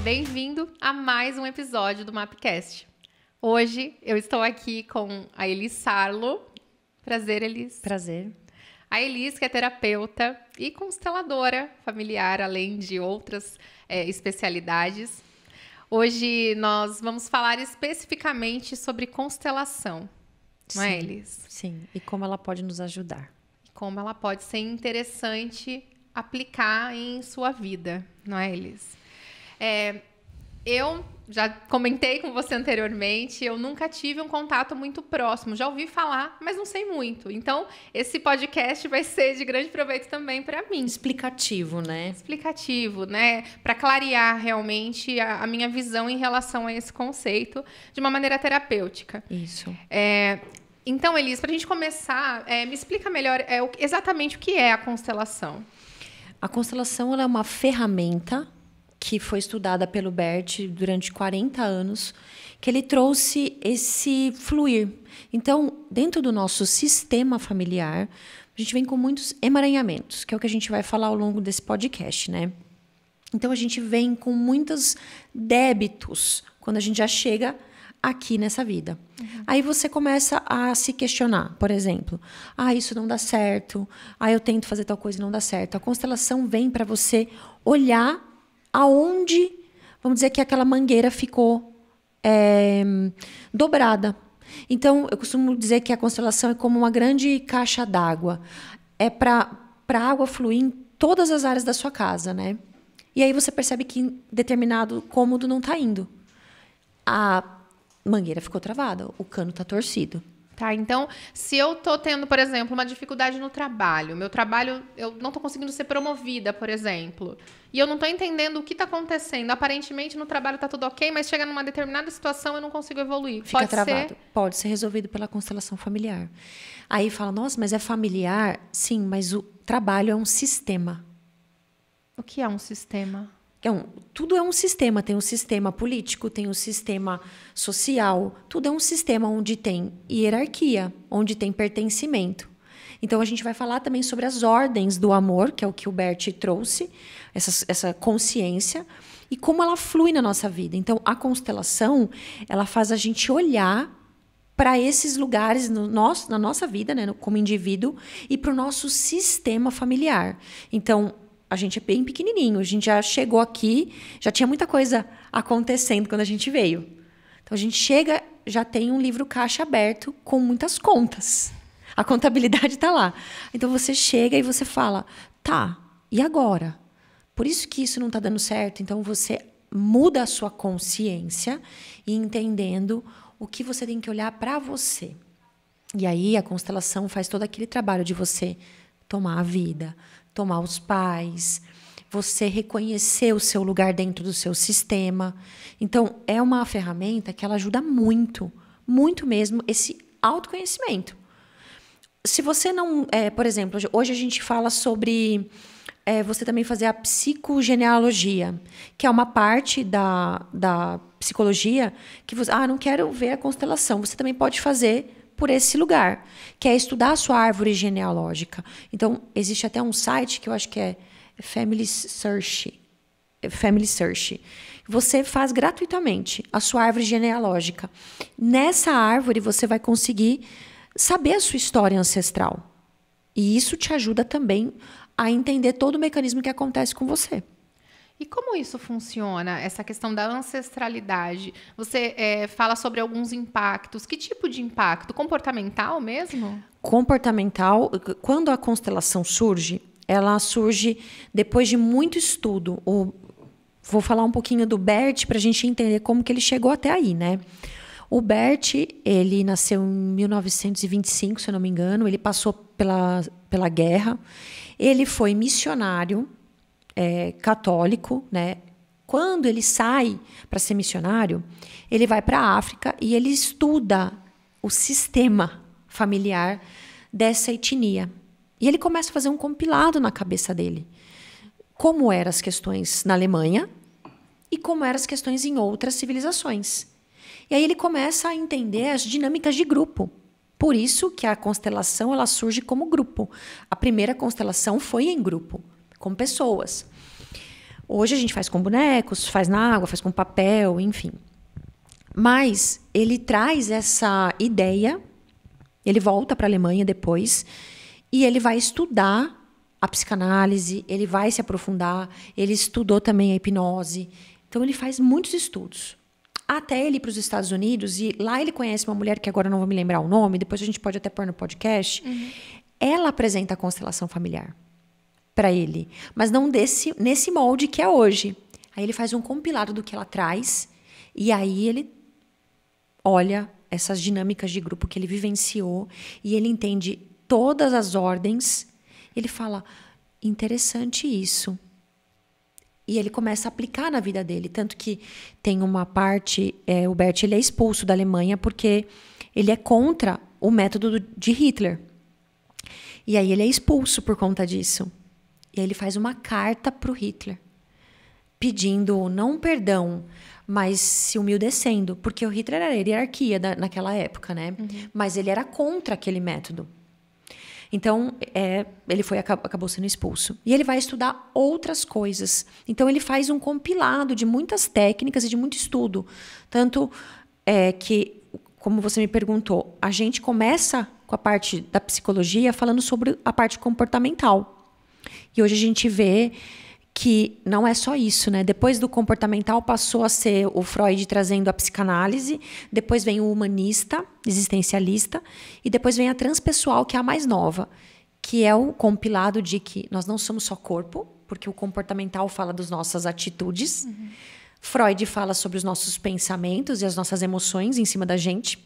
bem-vindo a mais um episódio do Mapcast. Hoje eu estou aqui com a Elis Sarlo. Prazer, Elis. Prazer. A Elis, que é terapeuta e consteladora familiar, além de outras especialidades. Hoje nós vamos falar especificamente sobre constelação, não é, Elis? Sim, e como ela pode nos ajudar. Como ela pode ser interessante aplicar em sua vida, não é, Elis? Eu já comentei com você anteriormente, eu nunca tive um contato muito próximo. Já ouvi falar, mas não sei muito. Então, esse podcast vai ser de grande proveito também para mim. Explicativo, né? Explicativo, né? Para clarear realmente a minha visão em relação a esse conceito de uma maneira terapêutica. Isso. Então, Elis, para a gente começar, me explica melhor exatamente o que é a constelação. A constelação ela é uma ferramenta que foi estudada pelo Bert durante 40 anos, que ele trouxe esse fluir. Então, dentro do nosso sistema familiar, a gente vem com muitos emaranhamentos, que é o que a gente vai falar ao longo desse podcast, né? Então, a gente vem com muitos débitos quando a gente já chega aqui nessa vida. Uhum. Aí você começa a se questionar, por exemplo, isso não dá certo, eu tento fazer tal coisa e não dá certo. A constelação vem para você olhar aonde, vamos dizer que aquela mangueira ficou dobrada. Então, eu costumo dizer que a constelação é como uma grande caixa d'água. É para a água fluir em todas as áreas da sua casa, né? E aí você percebe que em determinado cômodo não está indo. A mangueira ficou travada, o cano está torcido. Tá, então, se eu tô tendo, por exemplo, uma dificuldade no trabalho, meu trabalho, eu não tô conseguindo ser promovida, por exemplo, e eu não tô entendendo o que tá acontecendo, aparentemente no trabalho tá tudo ok, mas chega numa determinada situação eu não consigo evoluir. Fica travado. Pode ser resolvido pela constelação familiar. Aí fala, nossa, mas é familiar? Sim, mas o trabalho é um sistema. O que é um sistema? Tudo é um sistema. Tem um sistema político, tem um sistema social. Tudo é um sistema onde tem hierarquia, onde tem pertencimento. Então, a gente vai falar também sobre as ordens do amor, que é o que o Bert trouxe, essa consciência, e como ela flui na nossa vida. Então, a constelação, ela faz a gente olhar para esses lugares na nossa vida, né, como indivíduo, e para o nosso sistema familiar. Então, a gente é bem pequenininho, a gente já chegou aqui, já tinha muita coisa acontecendo quando a gente veio. Então, a gente chega, já tem um livro caixa aberto com muitas contas. A contabilidade está lá. Então, você chega e você fala, tá, e agora? Por isso que isso não está dando certo. Então, você muda a sua consciência e entendendo o que você tem que olhar para você. E aí, a constelação faz todo aquele trabalho de você tomar a vida, tomar os pais, você reconhecer o seu lugar dentro do seu sistema. Então, é uma ferramenta que ela ajuda muito, muito mesmo, esse autoconhecimento. Se você não... por exemplo, hoje a gente fala sobre você também fazer a psicogenealogia, que é uma parte da psicologia que você... não quero ver a constelação. Você também pode fazer por esse lugar, que é estudar a sua árvore genealógica. Então, existe até um site que eu acho que é Family Search. Você faz gratuitamente a sua árvore genealógica. Nessa árvore, você vai conseguir saber a sua história ancestral. E isso te ajuda também a entender todo o mecanismo que acontece com você. E como isso funciona, essa questão da ancestralidade? Você fala sobre alguns impactos. Que tipo de impacto? Comportamental mesmo? Comportamental. Quando a constelação surge, ela surge depois de muito estudo. Vou falar um pouquinho do Bert para a gente entender como que ele chegou até aí, né? O Bert, ele nasceu em 1925, se eu não me engano. Ele passou pela guerra. Ele foi missionário católico, né? Quando ele sai para ser missionário, ele vai para a África e ele estuda o sistema familiar dessa etnia. E ele começa a fazer um compilado na cabeça dele. Como eram as questões na Alemanha e como eram as questões em outras civilizações. E aí ele começa a entender as dinâmicas de grupo. Por isso que a constelação ela surge como grupo. A primeira constelação foi em grupo, com pessoas. Hoje a gente faz com bonecos, faz na água, faz com papel, enfim. Mas ele traz essa ideia, ele volta para a Alemanha depois, e ele vai estudar a psicanálise, ele vai se aprofundar, ele estudou também a hipnose. Então, ele faz muitos estudos. Até ele ir para os Estados Unidos, e lá ele conhece uma mulher que agora eu não vou me lembrar o nome, depois a gente pode até pôr no podcast. Ela apresenta a constelação familiar para ele, mas não nesse molde que é hoje. Aí ele faz um compilado do que ela traz, e aí ele olha essas dinâmicas de grupo que ele vivenciou, e ele entende todas as ordens. Ele fala, interessante isso. E ele começa a aplicar na vida dele. Tanto que tem uma parte... o Bert ele é expulso da Alemanha porque ele é contra o método de Hitler. E aí ele é expulso por conta disso. E aí ele faz uma carta para o Hitler, pedindo não perdão, mas se humildecendo. Porque o Hitler era a hierarquia naquela época, né? Mas ele era contra aquele método. Então, ele acabou sendo expulso. E ele vai estudar outras coisas. Então, ele faz um compilado de muitas técnicas e de muito estudo. Tanto que, como você me perguntou, a gente começa com a parte da psicologia falando sobre a parte comportamental. E hoje a gente vê que não é só isso, né? Depois do comportamental passou a ser o Freud trazendo a psicanálise, depois vem o humanista, existencialista, e depois vem a transpessoal, que é a mais nova, que é o compilado de que nós não somos só corpo, porque o comportamental fala das nossas atitudes, Freud fala sobre os nossos pensamentos e as nossas emoções em cima da gente,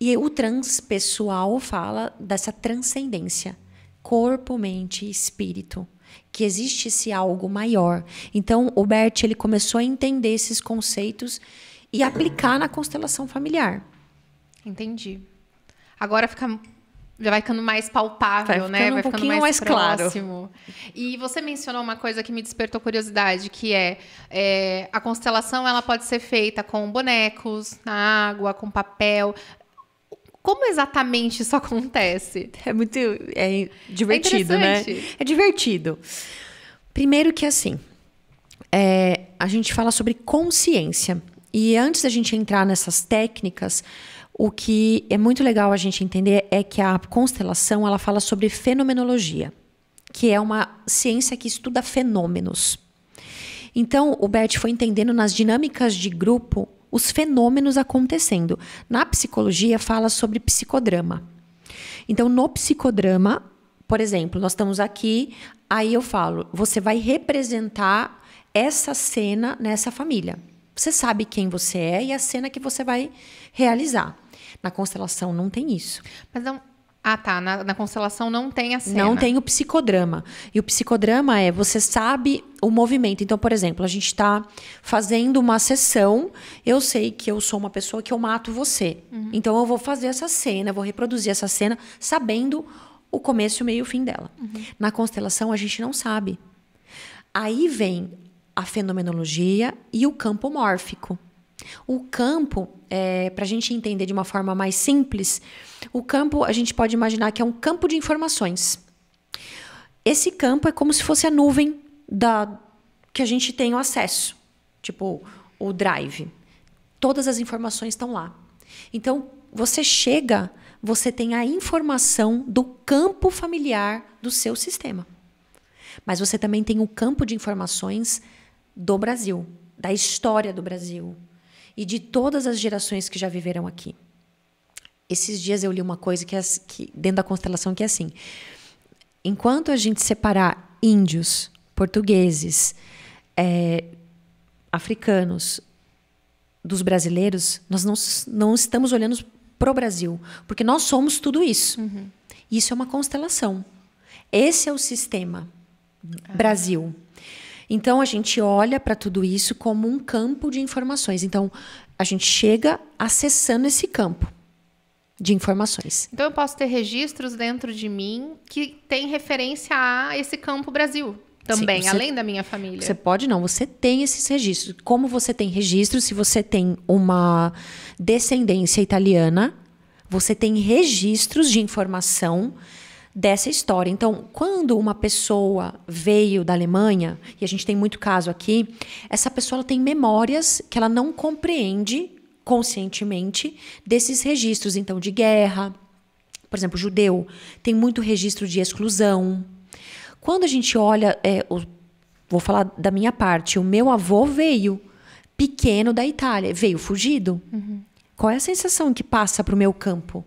e o transpessoal fala dessa transcendência, corpo, mente e espírito, que existe esse algo maior. Então, o Bert ele começou a entender esses conceitos e aplicar na constelação familiar. Entendi. Agora já vai ficando mais palpável, né? Vai ficando mais próximo. Claro. E você mencionou uma coisa que me despertou curiosidade, que é a constelação ela pode ser feita com bonecos, na água, com papel. Como exatamente isso acontece? É muito divertido, né? É divertido. Primeiro que assim, a gente fala sobre consciência. E antes da gente entrar nessas técnicas, o que é muito legal a gente entender é que a constelação ela fala sobre fenomenologia, que é uma ciência que estuda fenômenos. Então, o Bert foi entendendo nas dinâmicas de grupo os fenômenos acontecendo. Na psicologia, fala sobre psicodrama. Então, no psicodrama, por exemplo, nós estamos aqui, aí eu falo, você vai representar essa cena nessa família. Você sabe quem você é e a cena que você vai realizar. Na constelação não tem isso. Mas não... Ah, tá. Na constelação não tem a cena. Não tem o psicodrama. E o psicodrama você sabe o movimento. Então, por exemplo, a gente está fazendo uma sessão, eu sei que eu sou uma pessoa que eu mato você. Então, eu vou fazer essa cena, vou reproduzir essa cena, sabendo o começo, o meio e o fim dela. Na constelação, a gente não sabe. Aí vem a fenomenologia e o campo mórfico. O campo, para a gente entender de uma forma mais simples, o campo a gente pode imaginar que é um campo de informações. Esse campo é como se fosse a nuvem que a gente tem o acesso, tipo o drive. Todas as informações estão lá. Então, você chega, você tem a informação do campo familiar do seu sistema. Mas você também tem o campo de informações do Brasil, da história do Brasil e de todas as gerações que já viveram aqui. Esses dias eu li uma coisa que dentro da constelação que é assim: enquanto a gente separar índios, portugueses, africanos dos brasileiros, nós não estamos olhando para o Brasil, porque nós somos tudo isso. Isso é uma constelação. Esse é o sistema Brasil. Então, a gente olha para tudo isso como um campo de informações. Então, a gente chega acessando esse campo de informações. Então, eu posso ter registros dentro de mim que tem referência a esse campo Brasil também, sim, além da minha família. Você pode não, você tem esses registros. Como você tem registros, se você tem uma descendência italiana, você tem registros de informação dessa história. Então, quando uma pessoa veio da Alemanha, e a gente tem muito caso aqui, essa pessoa ela tem memórias que ela não compreende conscientemente desses registros, então, de guerra. Por exemplo, judeu tem muito registro de exclusão. Quando a gente olha, vou falar da minha parte, o meu avô veio pequeno da Itália, veio fugido. Qual é a sensação que passa para o meu campo?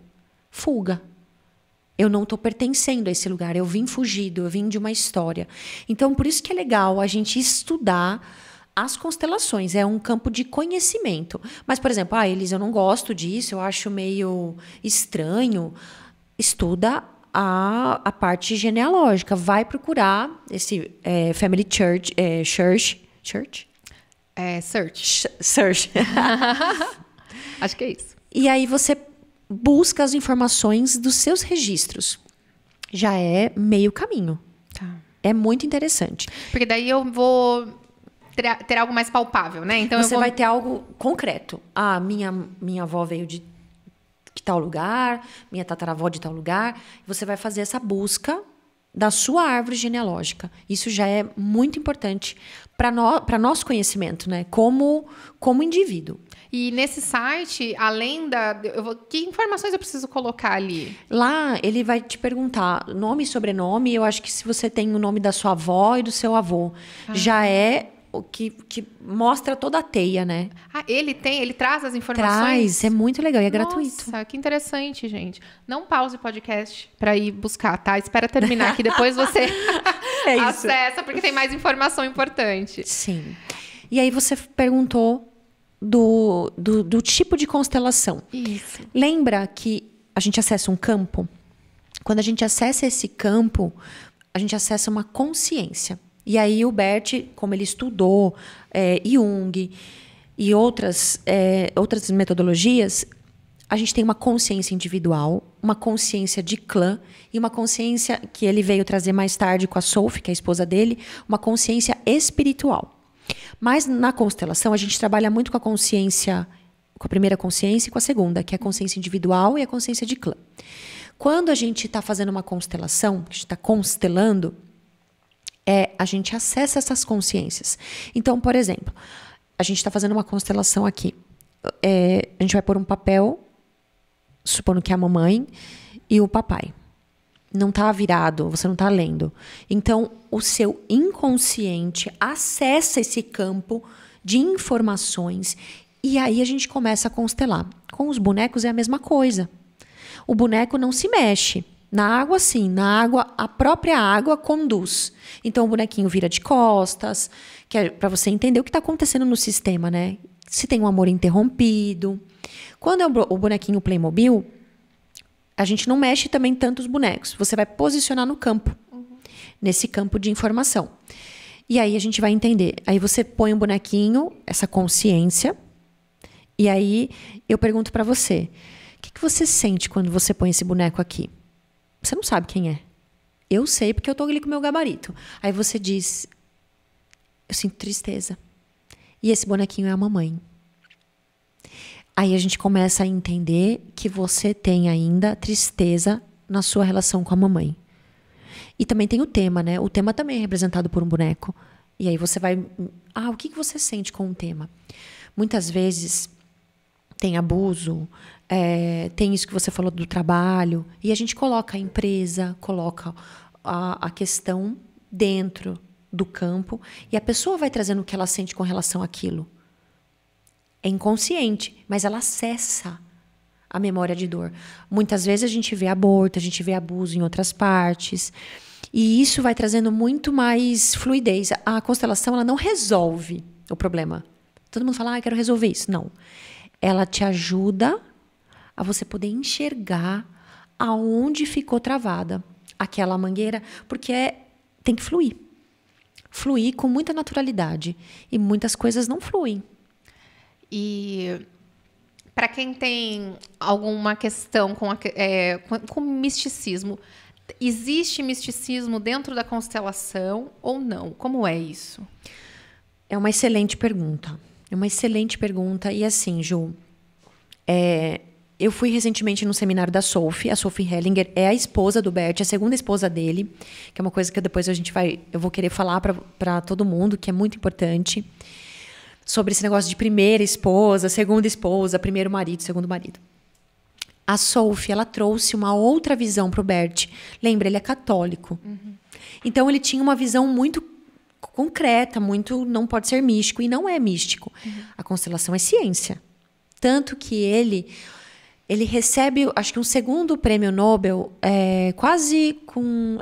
Fuga. Eu não estou pertencendo a esse lugar, eu vim fugido, eu vim de uma história. Então, por isso que é legal a gente estudar as constelações, é um campo de conhecimento. Mas, por exemplo, Elis, eu não gosto disso, eu acho meio estranho. Estuda a parte genealógica, vai procurar esse Family Church, Church? Search. Acho que é isso. E aí você busca as informações dos seus registros. Já é meio caminho. Tá. É muito interessante. Porque daí eu vou ter algo mais palpável, né? Então você vai ter algo concreto. Minha avó veio de tal lugar, minha tataravó de tal lugar. Você vai fazer essa busca da sua árvore genealógica. Isso já é muito importante para nosso conhecimento, né? Como indivíduo. E nesse site, além que informações eu preciso colocar ali? Lá, ele vai te perguntar nome e sobrenome. Eu acho que se você tem o nome da sua avó e do seu avô, já é o que mostra toda a teia, né? Ele traz as informações? Traz, é muito legal e é Nossa, gratuito. Nossa, que interessante, gente. Não pause o podcast para ir buscar, tá? Espera terminar, que depois você acessa, porque tem mais informação importante. Sim. E aí você perguntou do tipo de constelação. Isso. Lembra que a gente acessa um campo? Quando a gente acessa esse campo, a gente acessa uma consciência. E aí o Bert, como ele estudou Jung e outras metodologias, a gente tem uma consciência individual, uma consciência de clã e uma consciência que ele veio trazer mais tarde com a Sophie, que é a esposa dele, uma consciência espiritual. Mas na constelação a gente trabalha muito com a consciência, com a primeira consciência e com a segunda, que é a consciência individual e a consciência de clã. Quando a gente está fazendo uma constelação, a gente está constelando, a gente acessa essas consciências. Então, por exemplo, a gente está fazendo uma constelação aqui. A gente vai pôr um papel, supondo que é a mamãe e o papai. Não está virado, você não está lendo. Então, o seu inconsciente acessa esse campo de informações e aí a gente começa a constelar. Com os bonecos é a mesma coisa. O boneco não se mexe. Na água, sim. Na água, a própria água conduz. Então, o bonequinho vira de costas, que é para você entender o que está acontecendo no sistema, né? Se tem um amor interrompido. Quando é o bonequinho Playmobil, a gente não mexe também tanto os bonecos. Você vai posicionar no campo, nesse campo de informação. E aí a gente vai entender. Aí você põe um bonequinho, essa consciência, e aí eu pergunto para você, o que você sente quando você põe esse boneco aqui? Você não sabe quem é. Eu sei porque eu tô ali com o meu gabarito. Aí você diz, eu sinto tristeza. E esse bonequinho é a mamãe. Aí a gente começa a entender que você tem ainda tristeza na sua relação com a mamãe. E também tem o tema, né? O tema também é representado por um boneco. E aí você vai... o que você sente com o tema? Muitas vezes tem abuso, tem isso que você falou do trabalho, e a gente coloca a empresa, coloca a questão dentro do campo, e a pessoa vai trazendo o que ela sente com relação àquilo. É inconsciente, mas ela acessa a memória de dor. Muitas vezes a gente vê aborto, a gente vê abuso em outras partes, e isso vai trazendo muito mais fluidez. A constelação ela não resolve o problema. Todo mundo fala, eu quero resolver isso. Não. Ela te ajuda a você poder enxergar aonde ficou travada aquela mangueira, porque tem que fluir. Fluir com muita naturalidade. E muitas coisas não fluem. E para quem tem alguma questão com misticismo, existe misticismo dentro da constelação ou não? Como é isso? É uma excelente pergunta. É uma excelente pergunta. E assim, Ju, Eu fui recentemente num seminário da Sophie. A Sophie Hellinger é a esposa do Bert, a segunda esposa dele, que é uma coisa que depois eu vou querer falar para todo mundo, que é muito importante, sobre esse negócio de primeira esposa, segunda esposa, primeiro marido, segundo marido. A Sophie, ela trouxe uma outra visão para o Bert. Lembra, ele é católico. Então, ele tinha uma visão muito concreta, muito não pode ser místico, e não é místico. A constelação é ciência. Tanto que ele recebe, acho que um segundo prêmio Nobel, quase com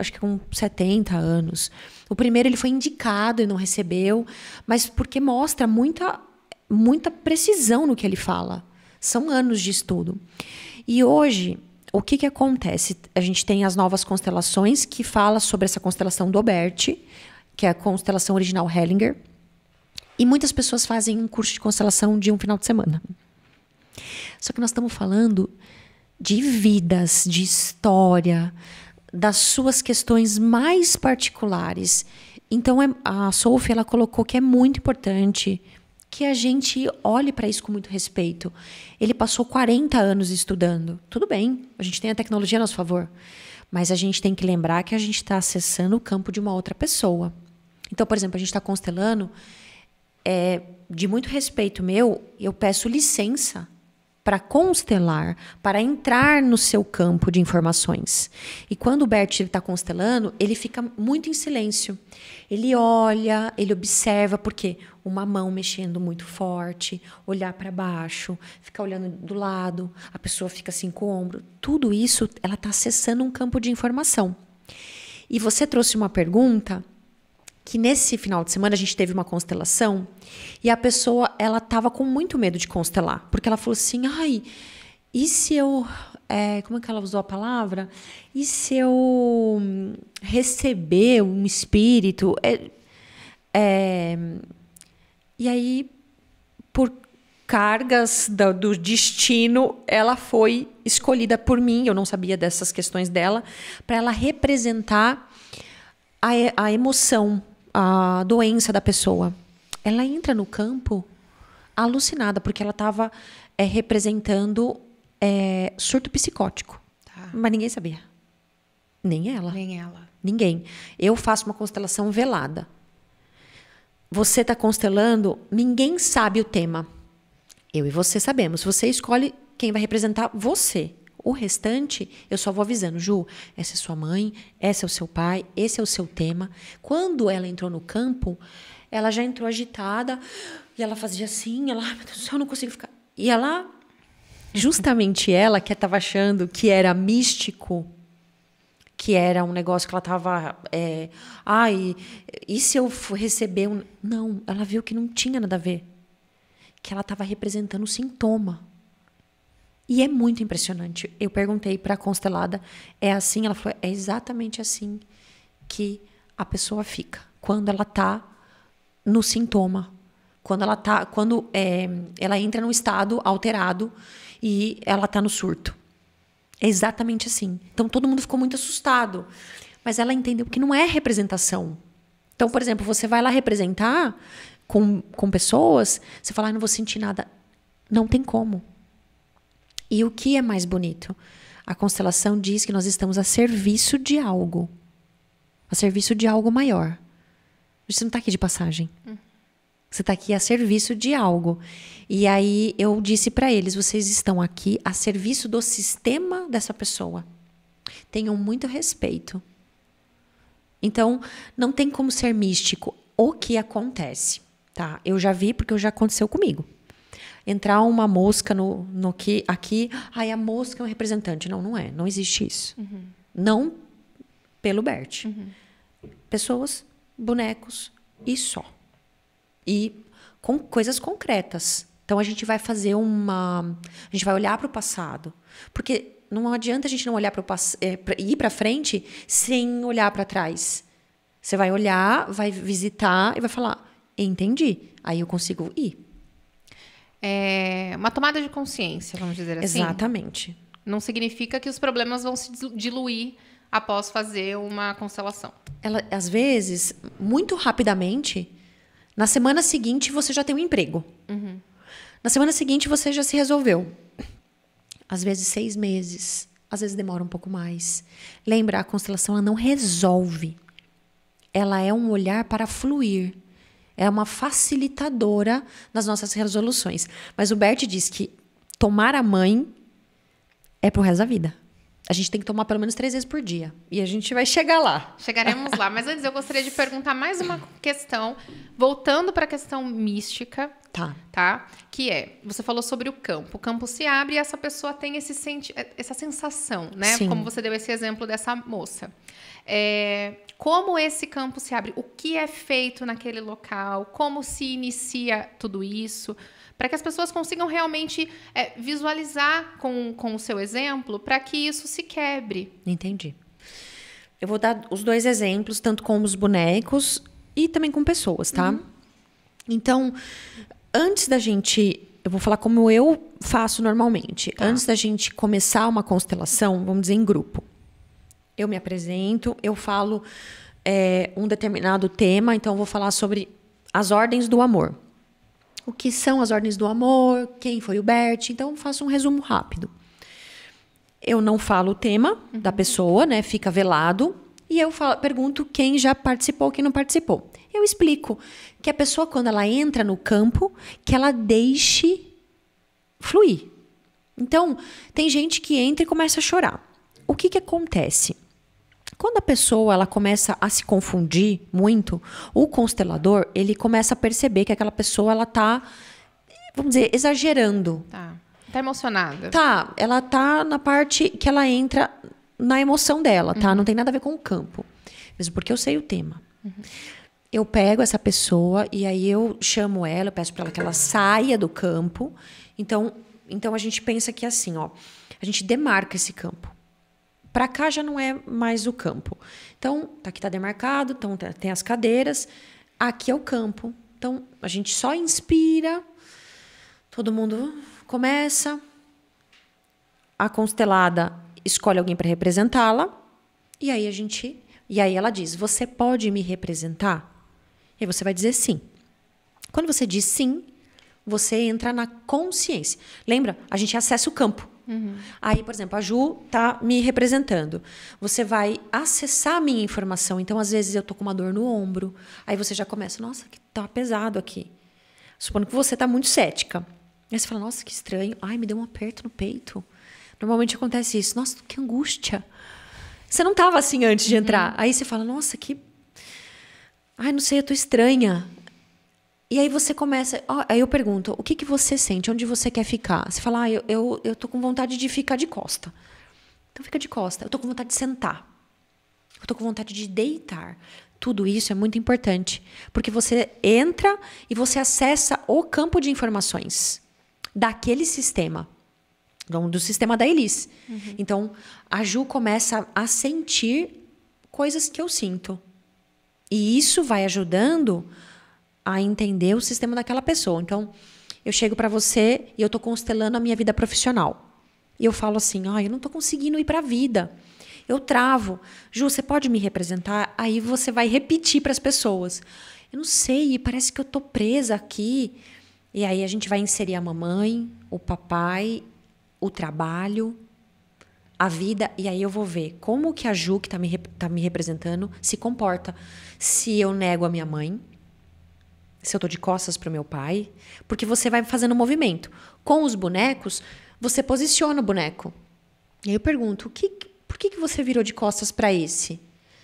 70 anos. O primeiro ele foi indicado e não recebeu, mas porque mostra muita precisão no que ele fala. São anos de estudo. E hoje, o que acontece? A gente tem as novas constelações que fala sobre essa constelação do Bert, que é a constelação original Hellinger. E muitas pessoas fazem um curso de constelação de um final de semana. Só que nós estamos falando de vidas, de história, das suas questões mais particulares. Então, a Sophie, ela colocou que é muito importante que a gente olhe para isso com muito respeito. Ele passou 40 anos estudando. Tudo bem, a gente tem a tecnologia a nosso favor. Mas a gente tem que lembrar que a gente está acessando o campo de uma outra pessoa. Então, por exemplo, a gente está constelando, de muito respeito meu, eu peço licença para constelar, para entrar no seu campo de informações. E quando o Bert está constelando, ele fica muito em silêncio. Ele olha, ele observa, porque uma mão mexendo muito forte, olhar para baixo, ficar olhando do lado, a pessoa fica assim com o ombro. Tudo isso, ela está acessando um campo de informação. E você trouxe uma pergunta que nesse final de semana a gente teve uma constelação e a pessoa, ela estava com muito medo de constelar, porque ela falou assim, ai, e se eu, como é que ela usou a palavra? E se eu receber um espírito? E aí, por cargas do destino, ela foi escolhida por mim, eu não sabia dessas questões dela, para ela representar a emoção, a doença da pessoa. Ela entra no campo alucinada, porque ela estava representando surto psicótico. Tá. Mas ninguém sabia. Nem ela. Nem ela. Ninguém. Eu faço uma constelação velada. Você está constelando, ninguém sabe o tema. Eu e você sabemos. Você escolhe quem vai representar você. O restante, eu só vou avisando. Ju, essa é sua mãe, esse é o seu pai, esse é o seu tema. Quando ela entrou no campo, ela já entrou agitada, e ela fazia assim, ela, meu Deus do céu, eu não consigo ficar. E ela, justamente ela, que estava achando que era místico, que era um negócio que ela estava... e se eu receber um... Não, ela viu que não tinha nada a ver. Que ela estava representando o sintoma. E é muito impressionante. Eu perguntei para a constelada, é assim? Ela falou, é exatamente assim que a pessoa fica. Quando ela está no sintoma. Quando ela entra num estado alterado e ela está no surto. É exatamente assim. Então, todo mundo ficou muito assustado. Mas ela entendeu que não é representação. Então, por exemplo, você vai lá representar com pessoas, você fala, não vou sentir nada. Não tem como. E o que é mais bonito? A constelação diz que nós estamos a serviço de algo. A serviço de algo maior. Você não está aqui de passagem. Você está aqui a serviço de algo. E aí eu disse para eles, vocês estão aqui a serviço do sistema dessa pessoa. Tenham muito respeito. Então, não tem como ser místico. O que acontece? Tá? Eu já vi, porque já aconteceu comigo. Entrar uma mosca aqui, a mosca é um representante. Não, não é. Não existe isso. Não pelo Bert. Pessoas, bonecos e só. E com coisas concretas. Então, a gente vai fazer a gente vai olhar para o passado. Porque não adianta a gente não olhar ir para frente sem olhar para trás. Você vai olhar, vai visitar e vai falar, entendi. Aí eu consigo ir. É uma tomada de consciência, vamos dizer assim. Exatamente. Não significa que os problemas vão se diluir após fazer uma constelação. Às vezes, muito rapidamente, na semana seguinte você já tem um emprego. Na semana seguinte você já se resolveu. às vezes 6 meses, às vezes demora um pouco mais. Lembra, a constelação ela não resolve. Ela é um olhar para fluir. É uma facilitadora nas nossas resoluções. Mas o Bert diz que tomar a mãe é pro resto da vida. A gente tem que tomar pelo menos 3 vezes por dia. E a gente vai chegar lá. Chegaremos lá. Mas antes eu gostaria de perguntar mais uma questão, voltando para a questão mística. Tá? Que é, você falou sobre o campo. O campo se abre e essa pessoa tem essa sensação, né? Sim. Como você deu esse exemplo dessa moça. Como esse campo se abre? O que é feito naquele local? Como se inicia tudo isso? Para que as pessoas consigam realmente visualizar com o seu exemplo, para que isso se quebre. Entendi. Eu vou dar os 2 exemplos, tanto com os bonecos e também com pessoas, tá? Uhum. Então, antes da gente... Eu vou falar como eu faço normalmente. Tá. Antes da gente começar uma constelação, vamos dizer, em grupo. Eu me apresento, eu falo um determinado tema, então eu vou falar sobre as ordens do amor. O que são as ordens do amor, quem foi o Bert, então eu faço um resumo rápido. Eu não falo o tema da pessoa, né? Fica velado. E eu pergunto quem já participou, quem não participou. Eu explico que a pessoa, quando ela entra no campo, que ela deixe fluir. Então, tem gente que entra e começa a chorar. O que acontece? Quando a pessoa ela começa a se confundir muito, o constelador ele começa a perceber que aquela pessoa ela tá, vamos dizer, exagerando. Tá emocionada. Tá, ela tá na parte que ela entra na emoção dela, tá? Não tem nada a ver com o campo. Mesmo porque eu sei o tema. Eu pego essa pessoa e aí eu chamo ela, eu peço para ela que ela saia do campo. Então a gente pensa que assim, ó, a gente demarca esse campo. Para cá já não é mais o campo. Então, aqui está demarcado, então tem as cadeiras. Aqui é o campo. Então, a gente só inspira, todo mundo começa. A constelada escolhe alguém para representá-la. E aí ela diz, você pode me representar? E aí você vai dizer sim. Quando você diz sim, você entra na consciência. Lembra? A gente acessa o campo. Aí, por exemplo, a Ju tá me representando. Você vai acessar a minha informação. Então, às vezes, eu tô com uma dor no ombro. Aí você já começa, nossa, que tá pesado aqui. Supondo que você tá muito cética. Aí você fala, nossa, que estranho. Ai, me deu um aperto no peito. Normalmente acontece isso. Nossa, que angústia. Você não tava assim antes de entrar. Aí você fala, nossa, que... Ai, não sei, eu tô estranha. E aí você começa... Aí eu pergunto, o que você sente? Onde você quer ficar? Você fala, eu tô com vontade de ficar de costa. Então fica de costa. Eu tô com vontade de sentar. Eu tô com vontade de deitar. Tudo isso é muito importante. Porque você entra e você acessa o campo de informações daquele sistema. Do sistema da Elis. Então, a Ju começa a sentir coisas que eu sinto. E isso vai ajudando a entender o sistema daquela pessoa. Então, eu chego para você e eu tô constelando a minha vida profissional. E eu falo assim, eu não tô conseguindo ir para a vida. Eu travo. Ju, você pode me representar? Aí você vai repetir para as pessoas. Eu não sei, parece que eu tô presa aqui. E aí a gente vai inserir a mamãe, o papai, o trabalho, a vida. E aí eu vou ver como que a Ju, que tá me representando, se comporta. Se eu nego a minha mãe, se eu tô de costas pro meu pai, porque você vai fazendo um movimento. Com os bonecos, você posiciona o boneco. E aí eu pergunto, por que você virou de costas para esse?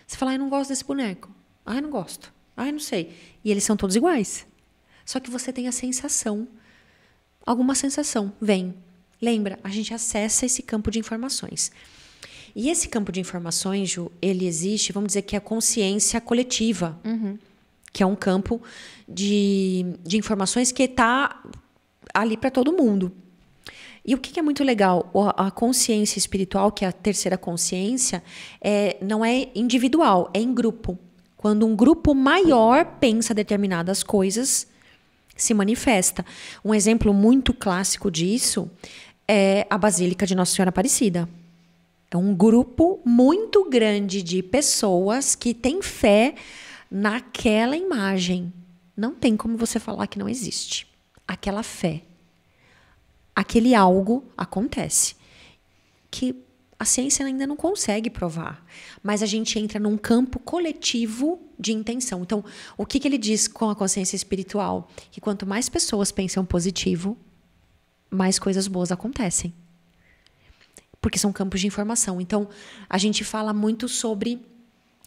Você fala, eu não gosto desse boneco. Eu não gosto. Não sei. E eles são todos iguais. Só que você tem a sensação. Alguma sensação vem. Lembra, a gente acessa esse campo de informações. E esse campo de informações, Ju, ele existe, vamos dizer que é a consciência coletiva. Que é um campo de informações que está ali para todo mundo. E o que é muito legal? A consciência espiritual, que é a terceira consciência, não é individual, é em grupo. Quando um grupo maior pensa determinadas coisas, se manifesta. Um exemplo muito clássico disso é a Basílica de Nossa Senhora Aparecida. É um grupo muito grande de pessoas que têm fé naquela imagem. Não tem como você falar que não existe. Aquela fé. Aquele algo acontece. que a ciência ainda não consegue provar. Mas a gente entra num campo coletivo de intenção. Então, o que ele diz com a consciência espiritual? Que quanto mais pessoas pensam positivo, mais coisas boas acontecem. Porque são campos de informação. Então, a gente fala muito sobre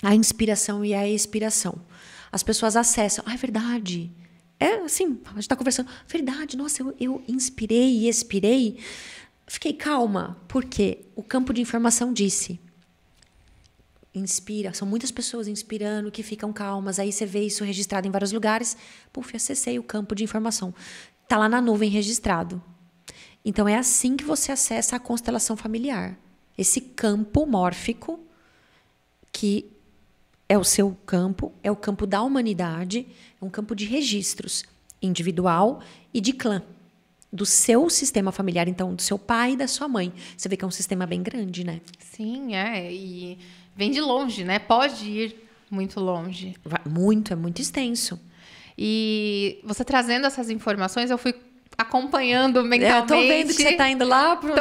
a inspiração e a expiração. As pessoas acessam. Ah, é verdade. É assim, a gente está conversando. Verdade, nossa, eu inspirei e expirei. Fiquei calma. Por quê? O campo de informação disse. Inspira. São muitas pessoas inspirando que ficam calmas. Aí você vê isso registrado em vários lugares. Puf, acessei o campo de informação. Está lá na nuvem registrado. Então, é assim que você acessa a constelação familiar. Esse campo mórfico, que é o seu campo, é o campo da humanidade, é um campo de registros individual e de clã. Do seu sistema familiar, então, do seu pai e da sua mãe. Você vê que é um sistema bem grande, né? Sim, e vem de longe, né? Pode ir muito longe. Muito, é muito extenso. E você trazendo essas informações, eu fui acompanhando mentalmente. Eu tô vendo que você tá indo lá pro...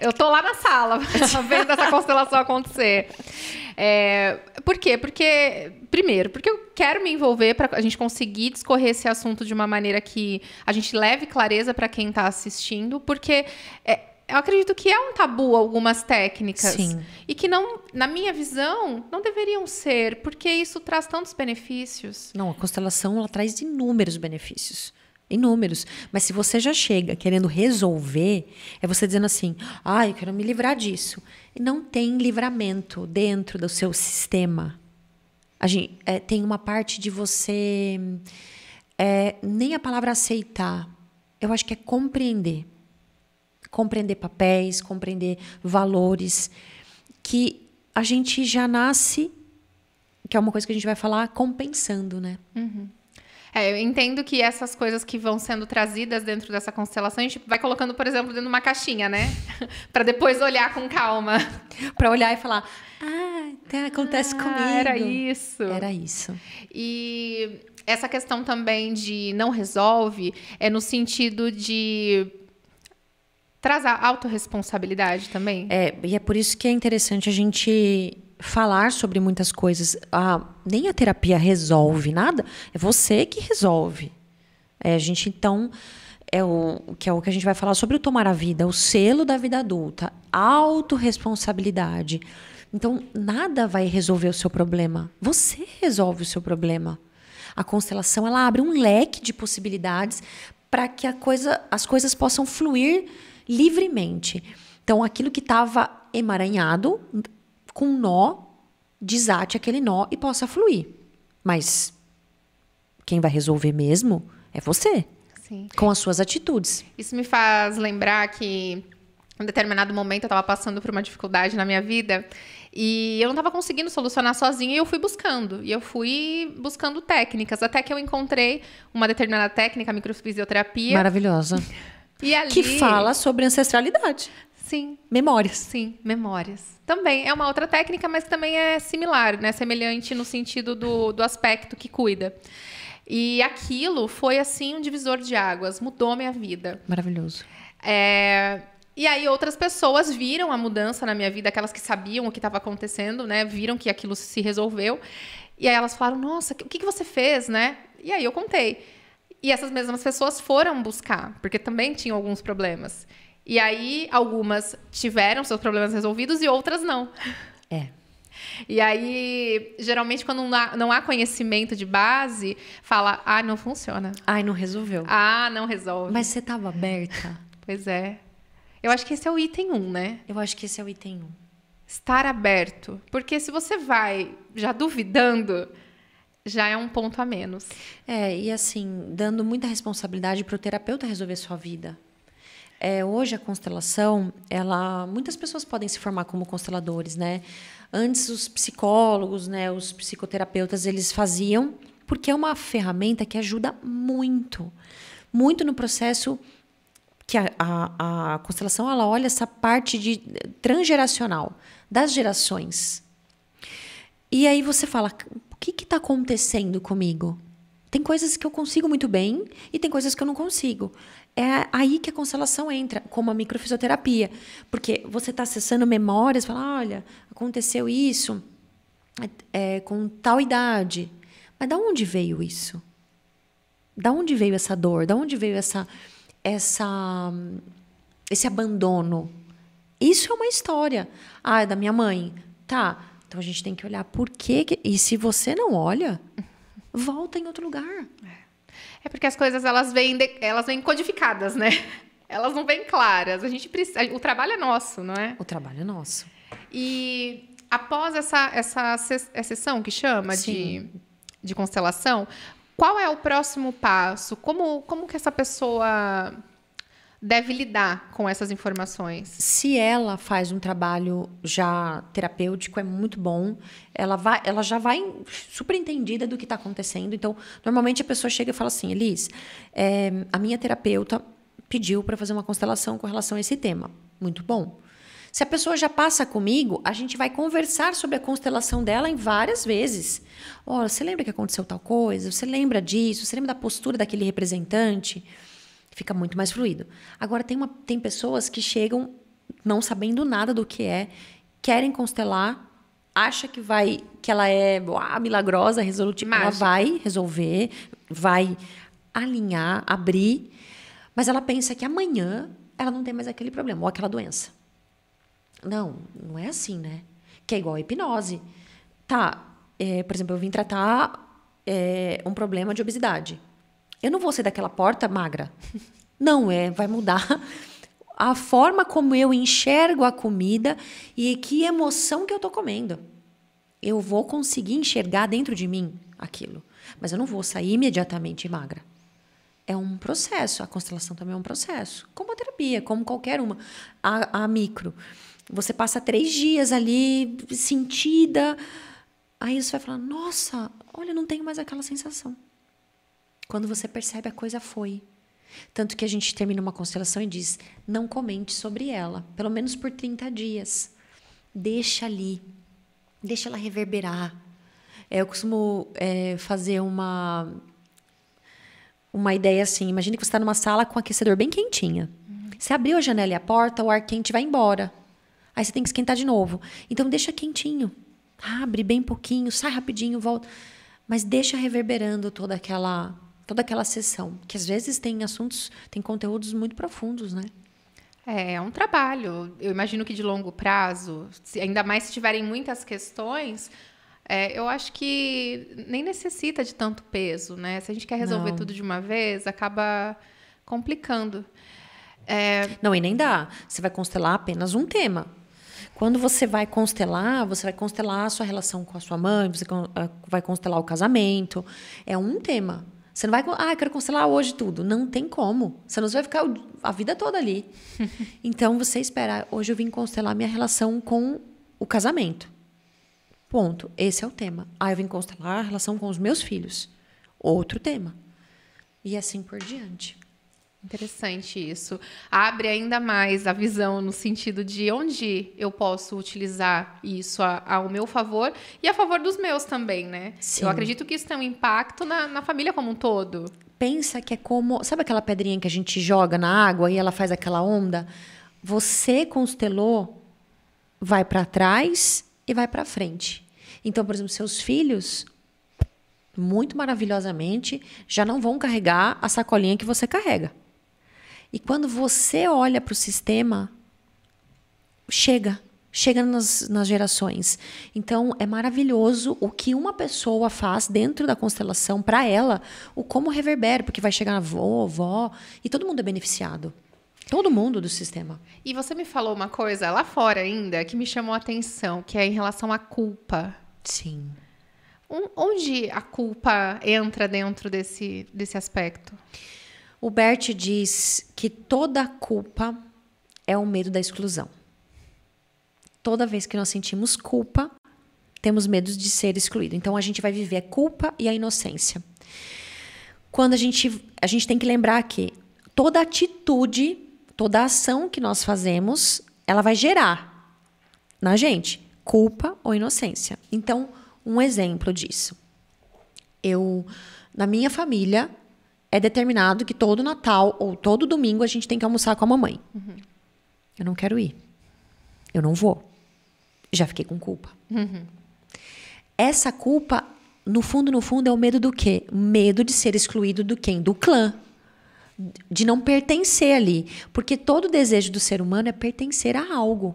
Eu tô lá na sala, vendo essa constelação acontecer. Por quê? Primeiro, porque eu quero me envolver para a gente conseguir discorrer esse assunto de uma maneira que a gente leve clareza para quem está assistindo, porque eu acredito que é um tabu algumas técnicas. Sim. E que, não, na minha visão, não deveriam ser, porque isso traz tantos benefícios. Não, a constelação ela traz inúmeros benefícios. Inúmeros. Mas se você já chega querendo resolver, é você dizendo assim, eu quero me livrar disso. E não tem livramento dentro do seu sistema. Tem uma parte de você... nem a palavra aceitar. Eu acho que é compreender. Compreender papéis, compreender valores. Que a gente já nasce, que é uma coisa que a gente vai falar, compensando, né? Uhum. Eu entendo que essas coisas que vão sendo trazidas dentro dessa constelação, a gente vai colocando, por exemplo, dentro de uma caixinha, né? Para depois olhar com calma. Para olhar e falar, acontece comigo. Era isso. Era isso. E essa questão também de não resolve é no sentido de traz a autorresponsabilidade também. E é por isso que é interessante a gente falar sobre muitas coisas. Nem a terapia resolve nada, é você que resolve. A gente, então, é o que a gente vai falar sobre o tomar a vida, o selo da vida adulta, autorresponsabilidade. Então, nada vai resolver o seu problema. Você resolve o seu problema. A constelação, ela abre um leque de possibilidades para que as coisas possam fluir livremente. Então, aquilo que estava emaranhado, com um nó, desate aquele nó e possa fluir. Mas quem vai resolver mesmo é você. Sim. Com as suas atitudes. Isso me faz lembrar que em determinado momento eu estava passando por uma dificuldade na minha vida e eu não estava conseguindo solucionar sozinha e eu fui buscando. E eu fui buscando técnicas, até que eu encontrei uma determinada técnica, a microfisioterapia. Maravilhosa. E ali... Que fala sobre ancestralidade. Sim. Memórias. Sim, memórias. Também é uma outra técnica, mas também é similar, né? Semelhante no sentido do aspecto que cuida. E aquilo foi, assim, um divisor de águas. Mudou minha vida. Maravilhoso. E aí outras pessoas viram a mudança na minha vida, aquelas que sabiam o que estava acontecendo, né? Viram que aquilo se resolveu. E aí elas falaram, nossa, o que você fez, né? E aí eu contei. E essas mesmas pessoas foram buscar, porque também tinham alguns problemas. E aí, algumas tiveram seus problemas resolvidos e outras não. E aí, geralmente, quando não há conhecimento de base, fala, não funciona. Não resolveu. Não resolve. Mas você estava aberta? Pois é. Eu acho que esse é o item 1, né? Eu acho que esse é o item 1. Estar aberto. Porque se você vai já duvidando, já é um ponto a menos. E assim, dando muita responsabilidade para o terapeuta resolver sua vida. Hoje a constelação, muitas pessoas podem se formar como consteladores, né? Antes os psicólogos, né, os psicoterapeutas, eles faziam, porque é uma ferramenta que ajuda muito, muito no processo que a constelação, ela olha essa parte transgeracional, das gerações. E aí você fala, o que está acontecendo comigo? Tem coisas que eu consigo muito bem e tem coisas que eu não consigo. é aí que a constelação entra, como a microfisioterapia. Porque você está acessando memórias, fala, olha, aconteceu isso com tal idade. Mas de onde veio isso? Da onde veio essa dor? Da onde veio esse abandono? Isso é uma história. Ah, é da minha mãe. Tá. Então a gente tem que olhar por quê. E se você não olha, volta em outro lugar. É porque as coisas elas vêm codificadas, né? Elas não vêm claras. A gente precisa, o trabalho é nosso, não é? O trabalho é nosso. E após essa sessão que chama de constelação, qual é o próximo passo? Como que essa pessoa deve lidar com essas informações? Se ela faz um trabalho já terapêutico, é muito bom. Ela já vai super entendida do que está acontecendo. Então, normalmente a pessoa chega e fala assim, Elis, a minha terapeuta pediu para fazer uma constelação com relação a esse tema. Muito bom. Se a pessoa já passa comigo, a gente vai conversar sobre a constelação dela em várias vezes. Olha, você lembra que aconteceu tal coisa? Você lembra disso? Você lembra da postura daquele representante? Fica muito mais fluido. Agora, tem pessoas que chegam não sabendo nada do que querem constelar, acha que ela é milagrosa, resolutiva. Mágica. Ela vai resolver, vai alinhar, abrir, mas ela pensa que amanhã ela não tem mais aquele problema ou aquela doença. Não é assim, né? Que é igual a hipnose. Tá, por exemplo, eu vim tratar um problema de obesidade. Eu não vou sair daquela porta magra. Não, vai mudar a forma como eu enxergo a comida e que emoção que eu estou comendo. Eu vou conseguir enxergar dentro de mim aquilo. Mas eu não vou sair imediatamente magra. É um processo. A constelação também é um processo. Como a terapia, como qualquer uma. A micro. Você passa 3 dias ali, sentida. Aí você vai falar, nossa, olha, eu não tenho mais aquela sensação. Quando você percebe, a coisa foi. Tanto que a gente termina uma constelação e diz, não comente sobre ela, pelo menos por 30 dias. Deixa ali. Deixa ela reverberar. Eu costumo fazer uma ideia assim. Imagine que você está numa sala com um aquecedor bem quentinha. Você abriu a janela e a porta, o ar quente vai embora. Aí você tem que esquentar de novo. Então, deixa quentinho. Abre bem pouquinho, sai rapidinho, volta. Mas deixa reverberando toda aquela sessão. Que às vezes tem conteúdos muito profundos, né? É um trabalho. Eu imagino que de longo prazo, ainda mais se tiverem muitas questões, eu acho que nem necessita de tanto peso, né? Se a gente quer resolver tudo de uma vez, acaba complicando. Não, e nem dá. Você vai constelar apenas um tema. Quando você vai constelar a sua relação com a sua mãe, você vai constelar o casamento. É um tema. Você não vai... eu quero constelar hoje tudo. Não tem como. Senão você vai ficar a vida toda ali. Então, você espera. Hoje eu vim constelar minha relação com o casamento. Ponto. Esse é o tema. Eu vim constelar a relação com os meus filhos. Outro tema. E assim por diante. Interessante isso. Abre ainda mais a visão no sentido de onde eu posso utilizar isso ao meu favor e a favor dos meus também, né? Sim. Eu acredito que isso tem um impacto na família como um todo. Pensa que é como... Sabe aquela pedrinha que a gente joga na água e ela faz aquela onda? Você constelou, vai para trás e vai para frente. Então, por exemplo, seus filhos, muito maravilhosamente, já não vão carregar a sacolinha que você carrega. E quando você olha para o sistema, chega nas gerações. Então, é maravilhoso o que uma pessoa faz dentro da constelação para ela, o como reverbera, porque vai chegar avô, vó, e todo mundo é beneficiado. Todo mundo do sistema. E você me falou uma coisa lá fora ainda que me chamou a atenção, que é em relação à culpa. Sim. Onde a culpa entra dentro desse aspecto? O Bert diz que toda culpa é o medo da exclusão. Toda vez que nós sentimos culpa, temos medo de ser excluído. Então, a gente vai viver a culpa e a inocência. Quando a gente tem que lembrar que toda atitude, toda ação que nós fazemos, ela vai gerar na gente culpa ou inocência. Então, um exemplo disso. Na minha família, é determinado que todo Natal ou todo domingo a gente tem que almoçar com a mamãe. Eu não quero ir. Eu não vou. Já fiquei com culpa. Essa culpa, no fundo, é o medo do quê? Medo de ser excluído do quem? Do clã. De não pertencer ali. Porque todo desejo do ser humano é pertencer a algo.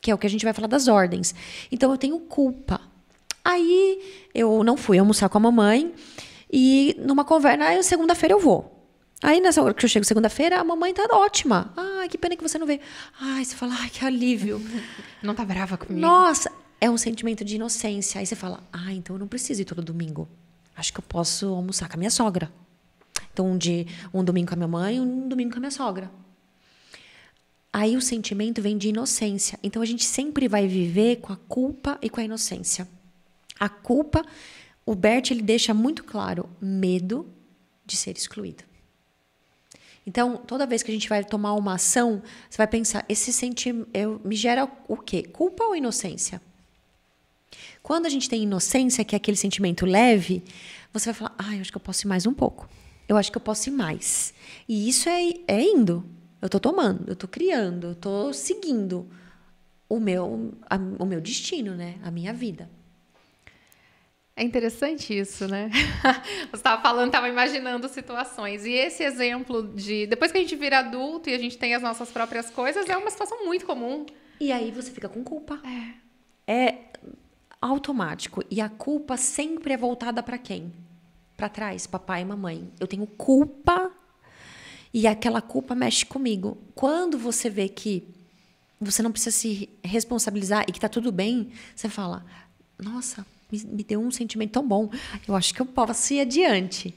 Que é o que a gente vai falar das ordens. Então, eu tenho culpa. Aí, eu não fui almoçar com a mamãe. E numa conversa, segunda-feira eu vou. Aí, nessa hora que eu chego segunda-feira, a mamãe tá ótima. Ai, que pena que você não veio. Ai, você fala, ai, que alívio. Não tá brava comigo. Nossa, é um sentimento de inocência. Aí você fala, então eu não preciso ir todo domingo. Acho que eu posso almoçar com a minha sogra. Então, um domingo com a minha mãe, um domingo com a minha sogra. Aí o sentimento vem de inocência. Então, a gente sempre vai viver com a culpa e com a inocência. A culpa, o Bert, ele deixa muito claro, medo de ser excluído. Então, toda vez que a gente vai tomar uma ação, você vai pensar, esse sentimento me gera o quê? Culpa ou inocência? Quando a gente tem inocência, que é aquele sentimento leve, você vai falar, eu acho que eu posso ir mais um pouco. Eu acho que eu posso ir mais. E isso é indo. Eu estou tomando, eu estou criando, eu estou seguindo o meu destino, né? A minha vida. É interessante isso, né? Você estava falando, estava imaginando situações. E esse exemplo de... Depois que a gente vira adulto e a gente tem as nossas próprias coisas, é uma situação muito comum. E aí você fica com culpa. É automático. E a culpa sempre é voltada para quem? Para trás, papai e mamãe. Eu tenho culpa e aquela culpa mexe comigo. Quando você vê que você não precisa se responsabilizar e que tá tudo bem, você fala, nossa, me deu um sentimento tão bom. Eu acho que eu posso ir adiante.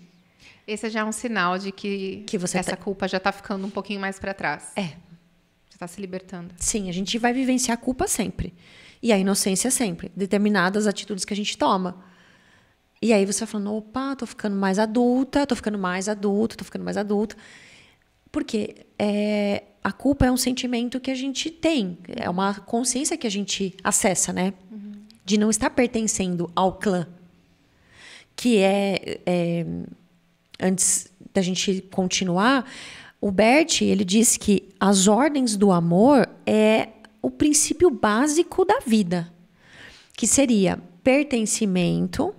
Esse já é um sinal de que essa culpa já tá ficando um pouquinho mais para trás. Já tá se libertando. Sim, a gente vai vivenciar a culpa sempre. E a inocência sempre. Determinadas atitudes que a gente toma. E aí você vai falando, opa, tô ficando mais adulta, tô ficando mais adulto. Porque a culpa é um sentimento que a gente tem. É uma consciência que a gente acessa, né? De não estar pertencendo ao clã. Que antes da gente continuar, o Bert, ele diz que as ordens do amor é o princípio básico da vida. Que seria pertencimento,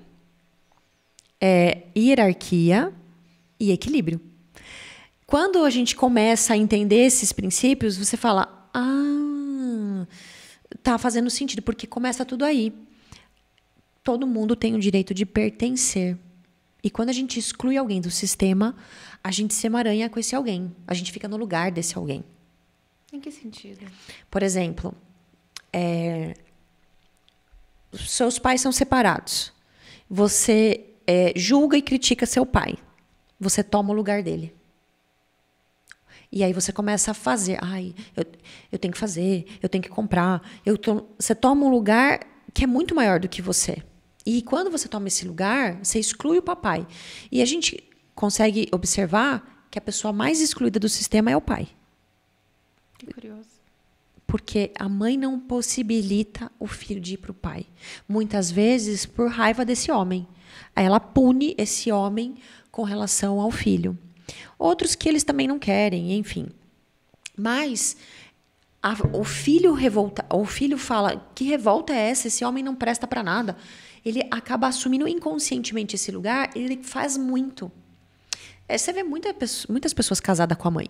hierarquia e equilíbrio. Quando a gente começa a entender esses princípios, você fala, tá fazendo sentido, porque começa tudo aí. Todo mundo tem o direito de pertencer. E quando a gente exclui alguém do sistema, a gente se emaranha com esse alguém. A gente fica no lugar desse alguém. Em que sentido? Por exemplo, seus pais são separados. Você julga e critica seu pai. Você toma o lugar dele. E aí você começa a fazer. Eu tenho que fazer, eu tenho que comprar. Você toma um lugar que é muito maior do que você. E quando você toma esse lugar, você exclui o papai. E a gente consegue observar que a pessoa mais excluída do sistema é o pai. Que curioso. Porque a mãe não possibilita o filho de ir para o pai. Muitas vezes por raiva desse homem. Aí ela pune esse homem com relação ao filho. Outros que eles também não querem, enfim. Mas o filho fala, que revolta é essa? Esse homem não presta para nada. Ele acaba assumindo inconscientemente esse lugar, ele faz muito. Você vê muitas pessoas casadas com a mãe.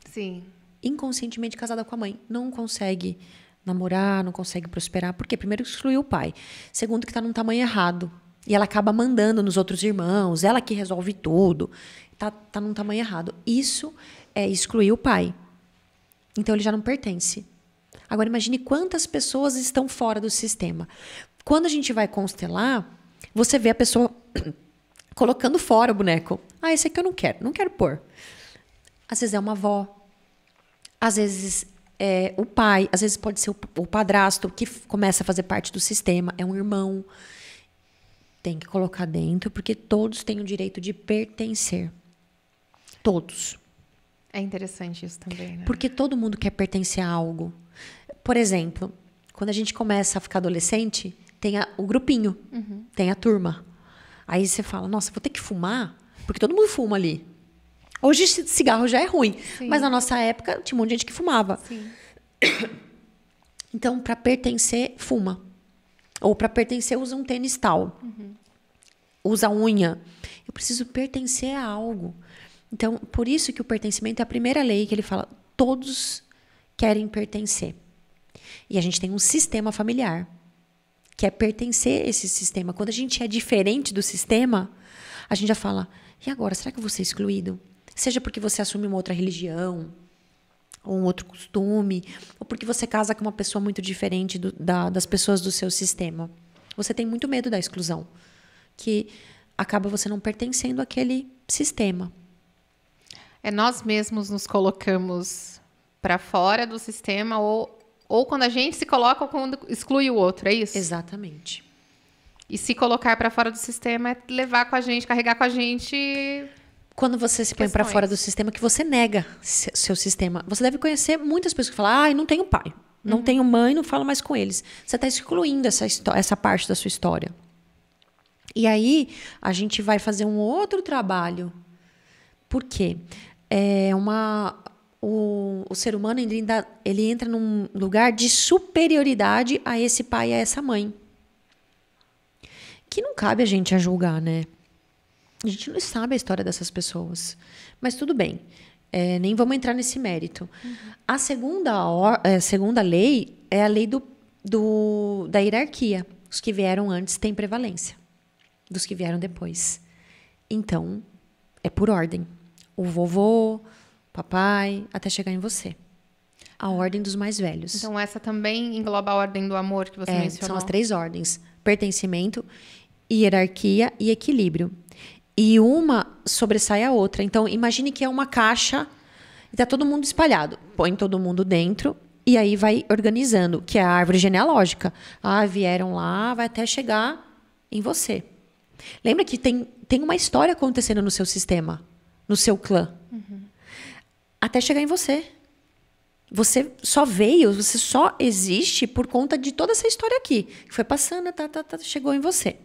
Sim. Inconscientemente casada com a mãe. Não consegue namorar, não consegue prosperar. Por quê? Primeiro, excluiu o pai. Segundo, que está num tamanho errado. E ela acaba mandando nos outros irmãos. Ela que resolve tudo. Tá num tamanho errado. Isso é excluir o pai. Então, ele já não pertence. Agora, imagine quantas pessoas estão fora do sistema. Quando a gente vai constelar, você vê a pessoa colocando fora o boneco. Esse aqui eu não quero pôr. Às vezes é uma avó. Às vezes é o pai. Às vezes pode ser o padrasto que começa a fazer parte do sistema. É um irmão. Tem que colocar dentro, porque todos têm o direito de pertencer. Todos. É interessante isso também, né? Porque todo mundo quer pertencer a algo. Por exemplo, quando a gente começa a ficar adolescente, tem o grupinho, tem a turma. Aí você fala, nossa, vou ter que fumar? Porque todo mundo fuma ali. Hoje cigarro já é ruim. Sim. Mas na nossa época tinha um monte de gente que fumava. Sim. Então, para pertencer, fuma. Ou para pertencer, usa um tênis tal. Usa unha. Eu preciso pertencer a algo. Então, por isso que o pertencimento é a primeira lei que ele fala. Todos querem pertencer. E a gente tem um sistema familiar, que é pertencer a esse sistema. Quando a gente é diferente do sistema, a gente já fala, e agora, será que eu vou ser excluído? Seja porque você assume uma outra religião, ou um outro costume, ou porque você casa com uma pessoa muito diferente das pessoas do seu sistema. Você tem muito medo da exclusão, que acaba você não pertencendo àquele sistema. Nós mesmos nos colocamos para fora do sistema ou quando a gente se coloca ou quando exclui o outro, é isso? Exatamente. E se colocar para fora do sistema é levar com a gente, carregar com a gente. Quando você se põe para fora do sistema, que você nega seu sistema. Você deve conhecer muitas pessoas que falam, não tenho pai, não tenho mãe, não falo mais com eles. Você está excluindo essa parte da sua história. E aí, a gente vai fazer um outro trabalho. Por quê? O ser humano ele entra num lugar de superioridade a esse pai e a essa mãe. Que não cabe a gente a julgar, né? A gente não sabe a história dessas pessoas. Mas tudo bem. Nem vamos entrar nesse mérito. A segunda lei é a lei da hierarquia. Os que vieram antes têm prevalência dos que vieram depois. Então, é por ordem. O vovô, papai, até chegar em você. A ordem dos mais velhos. Então, essa também engloba a ordem do amor que você mencionou. São as 3 ordens. Pertencimento, hierarquia e equilíbrio. E uma sobressai a outra. Então, imagine que é uma caixa e está todo mundo espalhado. Põe todo mundo dentro e aí vai organizando, que é a árvore genealógica. Vieram lá, vai até chegar em você. Lembra que tem uma história acontecendo no seu sistema, no seu clã. Até chegar em você. Você só veio, você só existe por conta de toda essa história aqui. Que foi passando, chegou em você.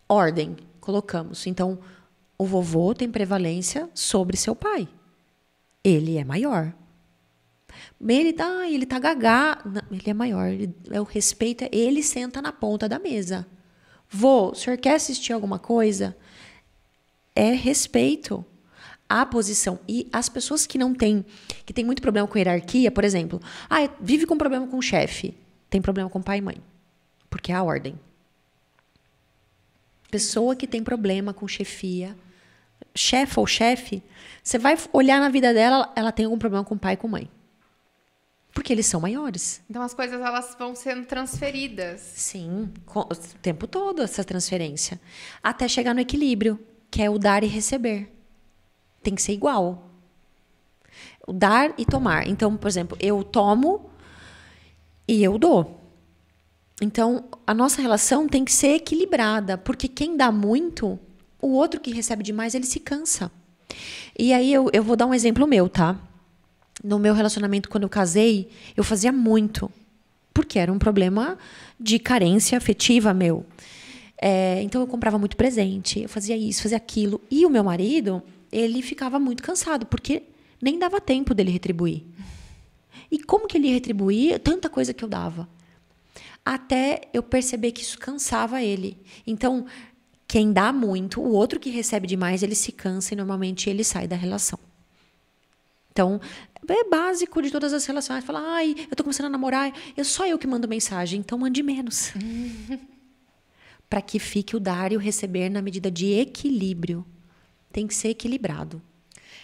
Ordem, colocamos. Então, o vovô tem prevalência sobre seu pai. Ele é maior. Ele tá gagá. Não, ele é maior. O respeito é ele senta na ponta da mesa. Vô, o senhor quer assistir alguma coisa? É respeito à posição. E as pessoas que tem muito problema com hierarquia, por exemplo, vive com problema com o chefe, tem problema com pai e mãe, porque é a ordem. Pessoa que tem problema com chefia, chefe ou chefe, você vai olhar na vida dela, ela tem algum problema com pai e com mãe. Porque eles são maiores. Então, as coisas elas vão sendo transferidas. Sim, o tempo todo essa transferência. Até chegar no equilíbrio, que é o dar e receber. Tem que ser igual. O dar e tomar. Então, por exemplo, eu tomo e eu dou. Então, a nossa relação tem que ser equilibrada, porque quem dá muito, o outro que recebe demais, ele se cansa. E aí eu vou dar um exemplo meu, tá? No meu relacionamento, quando eu casei, eu fazia muito. Porque era um problema de carência afetiva meu. Então, eu comprava muito presente. Eu fazia isso, fazia aquilo. E o meu marido, ele ficava muito cansado. Porque nem dava tempo dele retribuir. E como que ele ia retribuir tanta coisa que eu dava? Até eu perceber que isso cansava ele. Então, quem dá muito, o outro que recebe demais, ele se cansa e normalmente ele sai da relação. Então, é básico de todas as relações. Fala, eu tô começando a namorar, só eu que mando mensagem, então mande menos. Para que fique o dar e o receber na medida de equilíbrio. Tem que ser equilibrado.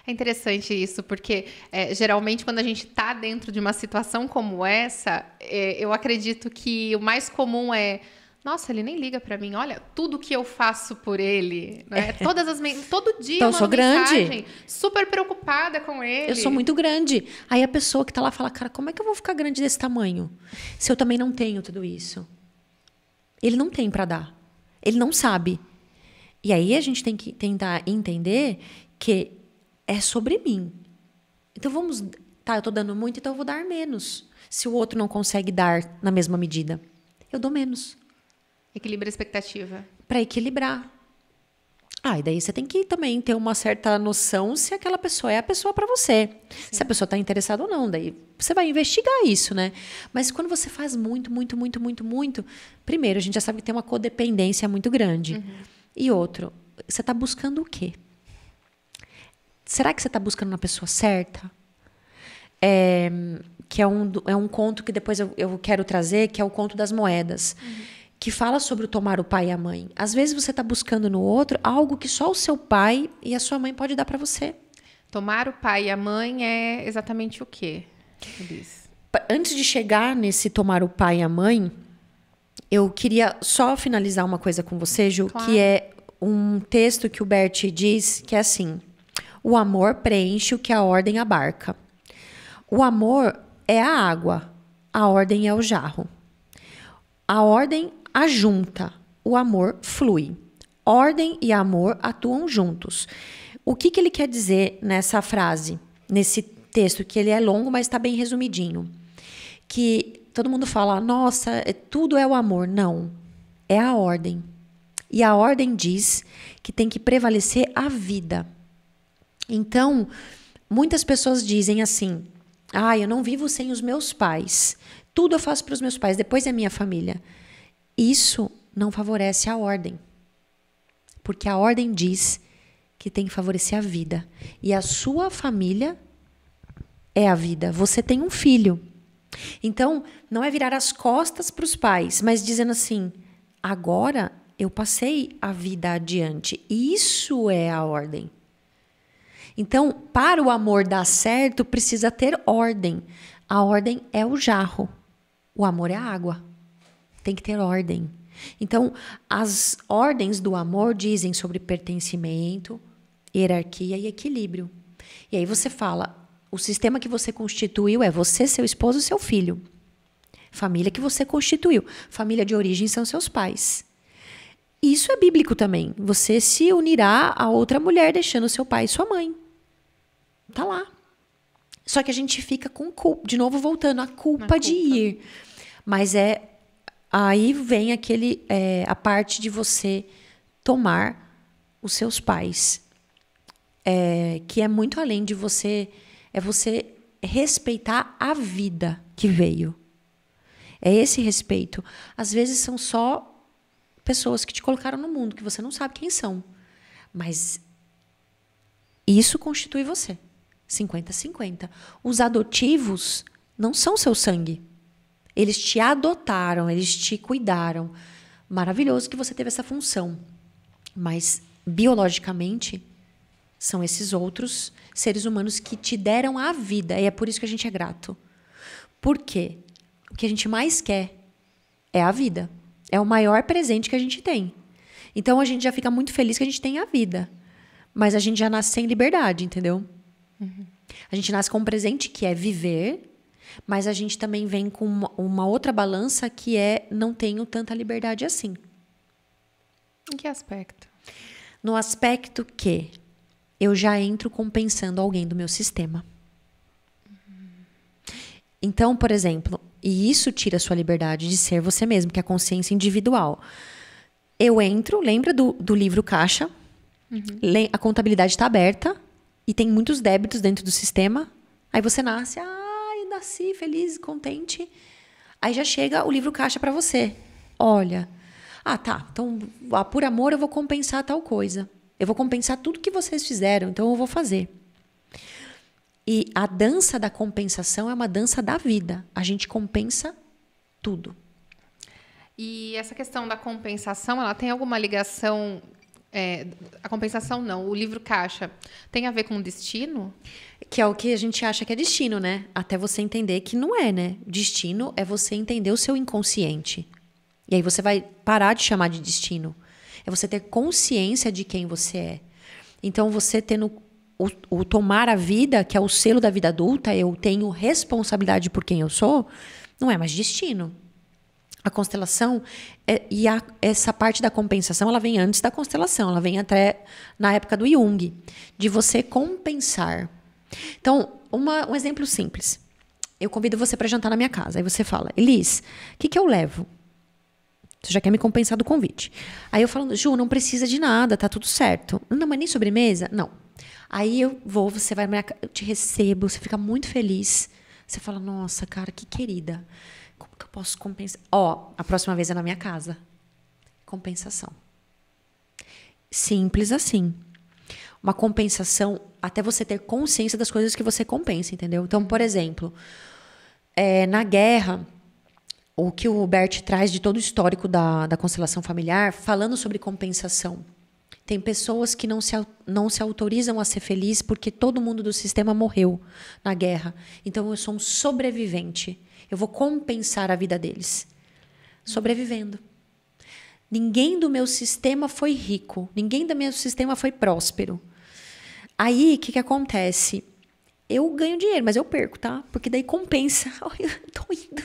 É interessante isso, porque geralmente quando a gente está dentro de uma situação como essa, eu acredito que o mais comum é: nossa, ele nem liga para mim. Olha, tudo que eu faço por ele, né? Todo dia então, eu sou grande, super preocupada com ele. Eu sou muito grande. Aí a pessoa que está lá fala: cara, como é que eu vou ficar grande desse tamanho? Se eu também não tenho tudo isso. Ele não tem para dar. Ele não sabe. E aí a gente tem que tentar entender que é sobre mim. Então eu tô dando muito, então eu vou dar menos. Se o outro não consegue dar na mesma medida, eu dou menos. Equilibra a expectativa. Para equilibrar. E daí você tem que também ter uma certa noção se aquela pessoa é a pessoa para você. Sim. Se a pessoa está interessada ou não. Daí você vai investigar isso, né? Mas quando você faz muito, primeiro, a gente já sabe que tem uma codependência muito grande. E outro, você está buscando o quê? Será que você está buscando uma pessoa certa? Que é um conto que depois eu quero trazer, que é o conto das moedas. Que fala sobre o tomar o pai e a mãe. Às vezes você está buscando no outro algo que só o seu pai e a sua mãe pode dar para você. Tomar o pai e a mãe é exatamente o quê? Antes de chegar nesse tomar o pai e a mãe, eu queria só finalizar uma coisa com você, Ju, claro. Que é um texto que o Bert diz, que é assim: o amor preenche o que a ordem abarca. O amor é a água, a ordem é o jarro. A ordem ajunta, o amor flui. Ordem e amor atuam juntos. O que ele quer dizer nessa frase, nesse texto, que ele é longo, mas está bem resumidinho? Que todo mundo fala, nossa, tudo é o amor. Não, é a ordem. E a ordem diz que tem que prevalecer a vida. Então, muitas pessoas dizem assim, eu não vivo sem os meus pais. Tudo eu faço para os meus pais, depois é minha família. Isso não favorece a ordem. Porque a ordem diz que tem que favorecer a vida. E a sua família é a vida. Você tem um filho. Então, não é virar as costas para os pais, mas dizendo assim, agora eu passei a vida adiante. Isso é a ordem. Então, para o amor dar certo, precisa ter ordem. A ordem é o jarro. O amor é a água. Tem que ter ordem. Então, as ordens do amor dizem sobre pertencimento, hierarquia e equilíbrio. E aí você fala, o sistema que você constituiu é você, seu esposo e seu filho. Família que você constituiu. Família de origem são seus pais. Isso é bíblico também. Você se unirá a outra mulher deixando seu pai e sua mãe. Tá lá. Só que a gente fica com culpa, de novo voltando, a culpa de ir. Mas aí vem a parte de você tomar os seus pais. Que é muito além de você, é você respeitar a vida que veio. É esse respeito. Às vezes são só pessoas que te colocaram no mundo, que você não sabe quem são. Mas isso constitui você. 50-50. Os adotivos não são seu sangue. Eles te adotaram, eles te cuidaram. Maravilhoso que você teve essa função. Mas, biologicamente, são esses outros seres humanos que te deram a vida. E é por isso que a gente é grato. Por quê? O que a gente mais quer é a vida. É o maior presente que a gente tem. Então, a gente já fica muito feliz que a gente tem a vida. Mas a gente já nasce sem liberdade, entendeu? A gente nasce com um presente que é viver, mas a gente também vem com uma outra balança que é não tenho tanta liberdade assim. Em que aspecto? No aspecto que eu já entro compensando alguém do meu sistema. Então, por exemplo, e isso tira a sua liberdade de ser você mesmo, que é a consciência individual. Eu entro, lembra do livro Caixa? A contabilidade está aberta e tem muitos débitos dentro do sistema. Aí você nasce, eu nasci feliz, contente. Aí já chega o livro Caixa para você. Olha, tá, então por amor eu vou compensar tal coisa. Eu vou compensar tudo que vocês fizeram, então eu vou fazer. E a dança da compensação é uma dança da vida. A gente compensa tudo. E essa questão da compensação, ela tem alguma ligação... a compensação não, o livro Caixa tem a ver com destino? Que é o que a gente acha que é destino, né? Até você entender que não é, né? Destino é você entender o seu inconsciente. E aí você vai parar de chamar de destino. É você ter consciência de quem você é. Então, você tendo o tomar a vida, que é o selo da vida adulta, eu tenho responsabilidade por quem eu sou, não é mais destino. A constelação, essa parte da compensação, ela vem antes da constelação, ela vem até na época do Jung, de você compensar. Então, um exemplo simples. Eu convido você para jantar na minha casa, aí você fala, Elis, o que eu levo? Você já quer me compensar do convite. Aí eu falo, Ju, não precisa de nada, tá tudo certo. Não, mas nem sobremesa? Não. Aí eu vou, você vai, eu te recebo, você fica muito feliz. Você fala, nossa, cara, que querida. Como que eu posso compensar? A próxima vez é na minha casa. Compensação. Simples assim. Uma compensação, até você ter consciência das coisas que você compensa, entendeu? Então, por exemplo, na guerra, o que o Bert traz de todo o histórico da constelação familiar, falando sobre compensação. Tem pessoas que não se autorizam a ser felizes porque todo mundo do sistema morreu na guerra. Então, eu sou um sobrevivente. Eu vou compensar a vida deles. Sobrevivendo. Ninguém do meu sistema foi rico. Ninguém do meu sistema foi próspero. Aí, o que acontece? Eu ganho dinheiro, mas eu perco, tá? Porque daí compensa. Eu tô indo.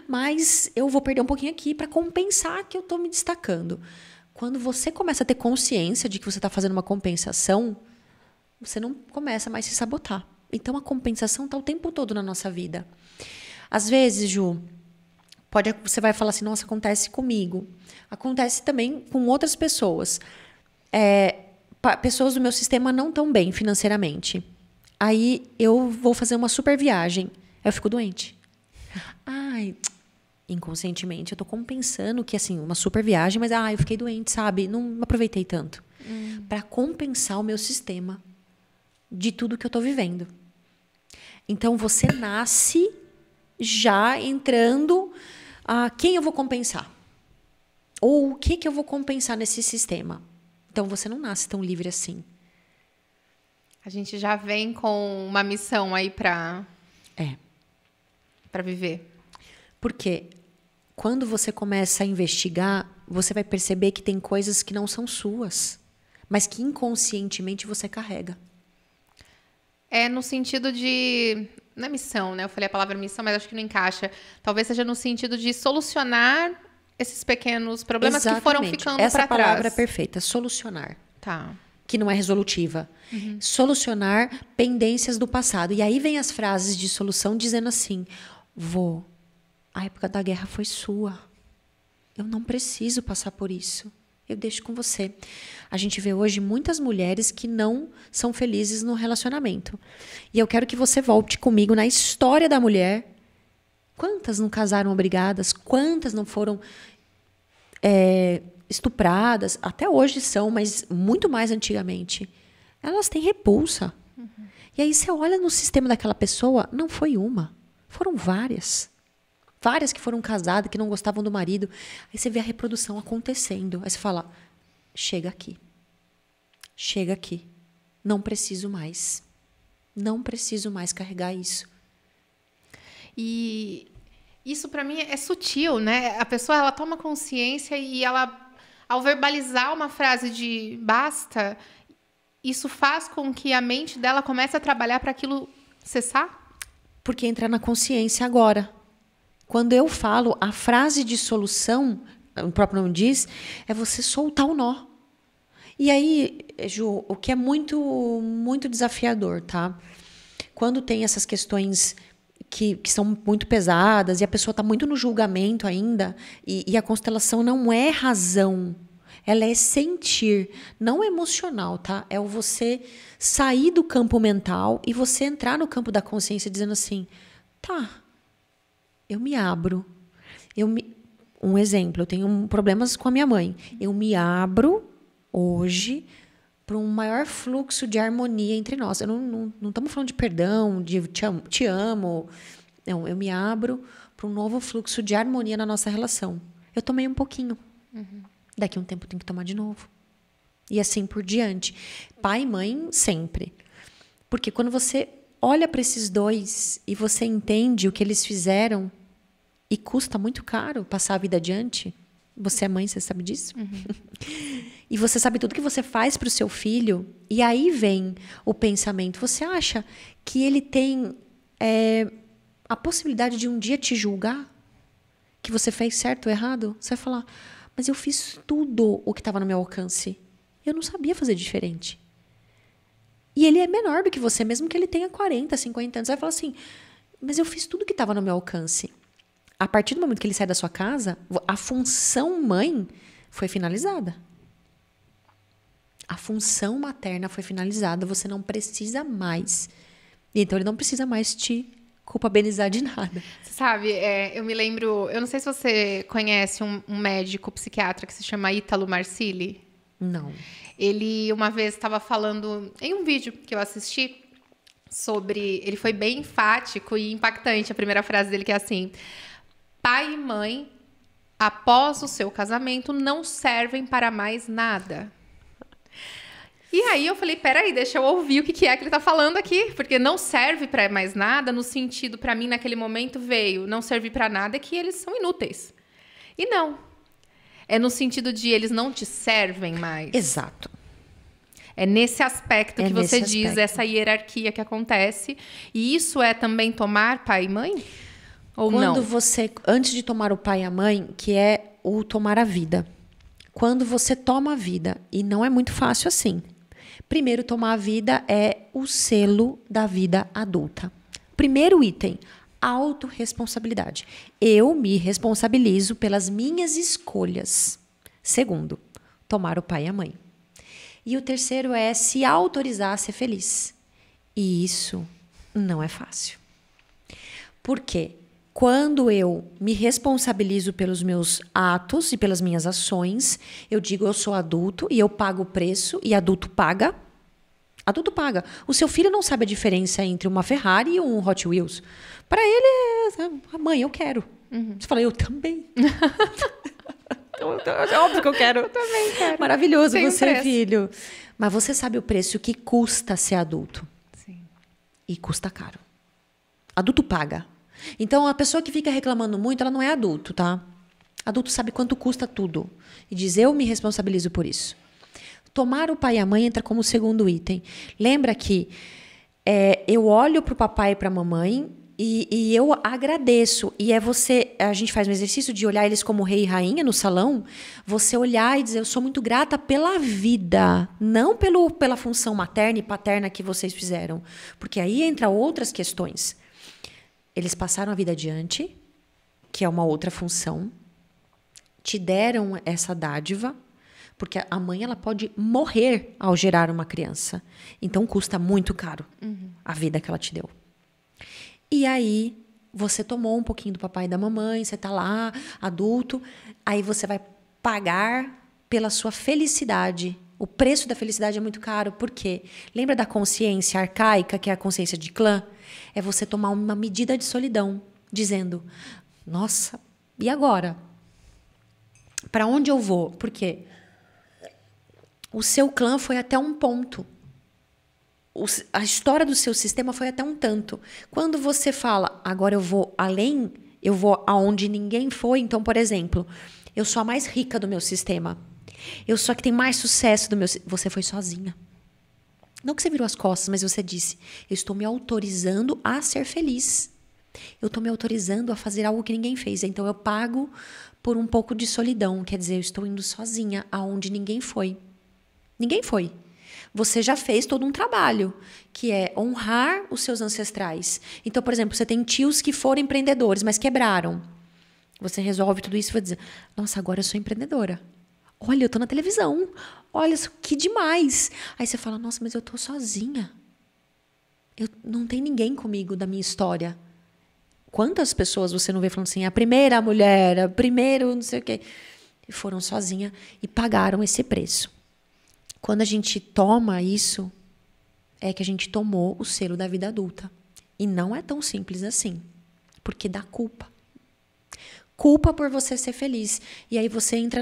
Mas eu vou perder um pouquinho aqui para compensar que eu tô me destacando. Quando você começa a ter consciência de que você está fazendo uma compensação, você não começa mais a se sabotar. Então, a compensação está o tempo todo na nossa vida. Às vezes, Ju, você vai falar assim, nossa, acontece comigo. Acontece também com outras pessoas. Pessoas do meu sistema não estão bem financeiramente. Aí eu vou fazer uma super viagem. Aí eu fico doente. Ai, inconscientemente eu tô compensando que, assim, uma super viagem, mas eu fiquei doente, sabe? Não aproveitei tanto. Para compensar o meu sistema de tudo que eu tô vivendo. Então, você nasce já entrando a quem eu vou compensar. Ou o que eu vou compensar nesse sistema. Então, você não nasce tão livre assim. A gente já vem com uma missão aí para viver. Porque quando você começa a investigar, você vai perceber que tem coisas que não são suas, mas que inconscientemente você carrega. É no sentido de... Não é missão, né? Eu falei a palavra missão, mas acho que não encaixa. Talvez seja no sentido de solucionar esses pequenos problemas que foram ficando para trás. Essa palavra é perfeita, solucionar. Tá. Que não é resolutiva. Solucionar pendências do passado. E aí vem as frases de solução dizendo assim, a época da guerra foi sua. Eu não preciso passar por isso. Eu deixo com você. A gente vê hoje muitas mulheres que não são felizes no relacionamento. E eu quero que você volte comigo na história da mulher. Quantas não casaram obrigadas? Quantas não foram estupradas? Até hoje são, mas muito mais antigamente. Elas têm repulsa. E aí você olha no sistema daquela pessoa, não foi uma. Foram várias. Várias que foram casadas, que não gostavam do marido. Aí você vê a reprodução acontecendo. Aí você fala, chega aqui. Chega aqui. Não preciso mais. Não preciso mais carregar isso. E isso, para mim, é sutil, né? A pessoa, ela toma consciência e ela, ao verbalizar uma frase de basta, isso faz com que a mente dela comece a trabalhar para aquilo cessar? Porque entra na consciência agora. Quando eu falo, a frase de solução, o próprio nome diz, é você soltar o nó. E aí, Ju, o que é muito, muito desafiador, tá? Quando tem essas questões que são muito pesadas e a pessoa está muito no julgamento ainda, e a constelação não é razão, ela é sentir, não emocional, tá? É o você sair do campo mental e você entrar no campo da consciência dizendo assim, tá, eu me abro. Um exemplo, eu tenho problemas com a minha mãe. Eu me abro hoje para um maior fluxo de harmonia entre nós. Não estamos falando de perdão, de te amo. Não, eu me abro para um novo fluxo de harmonia na nossa relação. Eu tomei um pouquinho. Daqui a um tempo eu tenho que tomar de novo. E assim por diante. Pai e mãe, sempre. Porque quando você olha para esses dois e você entende o que eles fizeram e custa muito caro passar a vida adiante. Você é mãe, você sabe disso? E você sabe tudo que você faz para o seu filho. E aí vem o pensamento. Você acha que ele tem a possibilidade de um dia te julgar? Que você fez certo ou errado? Você vai falar, mas eu fiz tudo o que estava no meu alcance. Eu não sabia fazer diferente. E ele é menor do que você, mesmo que ele tenha 40, 50 anos. Você vai falar assim, mas eu fiz tudo que estava no meu alcance. A partir do momento que ele sai da sua casa, a função mãe foi finalizada. A função materna foi finalizada. Você não precisa mais. Então, ele não precisa mais te culpabilizar de nada. Você sabe, eu me lembro... Eu não sei se você conhece um médico psiquiatra que se chama Ítalo Marcilli. Não. Ele, uma vez, estava falando em um vídeo que eu assisti sobre... Ele foi bem enfático e impactante. A primeira frase dele que é assim... Pai e mãe, após o seu casamento, não servem para mais nada. E aí eu falei, peraí, deixa eu ouvir o que é que ele tá falando aqui. Porque não serve para mais nada, no sentido, para mim, naquele momento, veio não servir para nada, é que eles são inúteis. E não. É no sentido de eles não te servem mais. Exato. É nesse aspecto que você diz, essa hierarquia que acontece. E isso é também tomar pai e mãe? Ou não? Quando você, antes de tomar o pai e a mãe, que é o tomar a vida. Quando você toma a vida, e não é muito fácil assim. Primeiro, tomar a vida é o selo da vida adulta. Primeiro item, autorresponsabilidade. Eu me responsabilizo pelas minhas escolhas. Segundo, tomar o pai e a mãe. E o terceiro é se autorizar a ser feliz. E isso não é fácil. Por quê? Quando eu me responsabilizo pelos meus atos e pelas minhas ações, eu digo eu sou adulto e eu pago o preço e adulto paga. Adulto paga. O seu filho não sabe a diferença entre uma Ferrari e um Hot Wheels. Para ele, mãe, eu quero. Uhum. Você fala, eu também. É óbvio que eu quero. Eu também quero. Maravilhoso você, filho. Mas você sabe o preço que custa ser adulto. Sim. E custa caro. Adulto paga. Então, a pessoa que fica reclamando muito, ela não é adulto, tá? Adulto sabe quanto custa tudo. E diz, eu me responsabilizo por isso. Tomar o pai e a mãe entra como segundo item. Lembra que eu olho para o papai e para a mamãe e eu agradeço. E a gente faz um exercício de olhar eles como rei e rainha no salão. Você olhar e dizer, eu sou muito grata pela vida. Não pela função materna e paterna que vocês fizeram. Porque aí entra outras questões. Eles passaram a vida adiante, que é uma outra função, te deram essa dádiva, porque a mãe ela pode morrer ao gerar uma criança. Então, custa muito caro a vida que ela te deu. E aí, você tomou um pouquinho do papai e da mamãe, você está lá, adulto, aí você vai pagar pela sua felicidade. O preço da felicidade é muito caro, por quê? Lembra da consciência arcaica, que é a consciência de clã? É você tomar uma medida de solidão, dizendo, nossa, e agora? Para onde eu vou? Por quê? O seu clã foi até um ponto. A história do seu sistema foi até um tanto. Quando você fala, agora eu vou além, eu vou aonde ninguém foi. Então, por exemplo, eu sou a mais rica do meu sistema. Eu sou a que tem mais sucesso do meu sistema. Você foi sozinha. Não que você virou as costas, mas você disse, eu estou me autorizando a ser feliz. Eu estou me autorizando a fazer algo que ninguém fez. Então, eu pago por um pouco de solidão. Quer dizer, eu estou indo sozinha aonde ninguém foi. Ninguém foi. Você já fez todo um trabalho, que é honrar os seus ancestrais. Então, por exemplo, você tem tios que foram empreendedores, mas quebraram. Você resolve tudo isso e vai dizer, nossa, agora eu sou empreendedora. Olha, eu estou na televisão. Olha, que demais. Aí você fala, nossa, mas eu estou sozinha. Não tem ninguém comigo da minha história. Quantas pessoas você não vê falando assim, a primeira mulher, a primeiro não sei o quê. E foram sozinha e pagaram esse preço. Quando a gente toma isso, é que a gente tomou o selo da vida adulta. E não é tão simples assim. Porque dá culpa. Culpa por você ser feliz. E aí você entra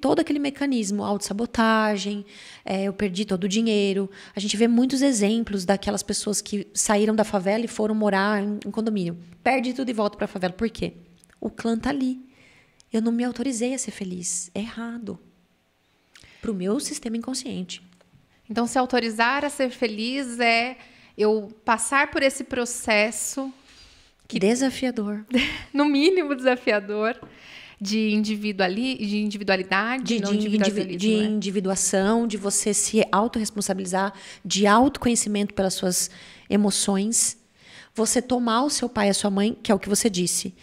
todo aquele mecanismo, autossabotagem, eu perdi todo o dinheiro. A gente vê muitos exemplos daquelas pessoas que saíram da favela e foram morar em condomínio. Perde tudo e volta para a favela. Por quê? O clã tá ali. Eu não me autorizei a ser feliz. É errado. Para o meu sistema inconsciente. Então, se autorizar a ser feliz é eu passar por esse processo... Desafiador. No mínimo desafiador, de individualidade, de individuação, de você se autorresponsabilizar, de autoconhecimento pelas suas emoções. Você tomar o seu pai e a sua mãe, que é o que você disse.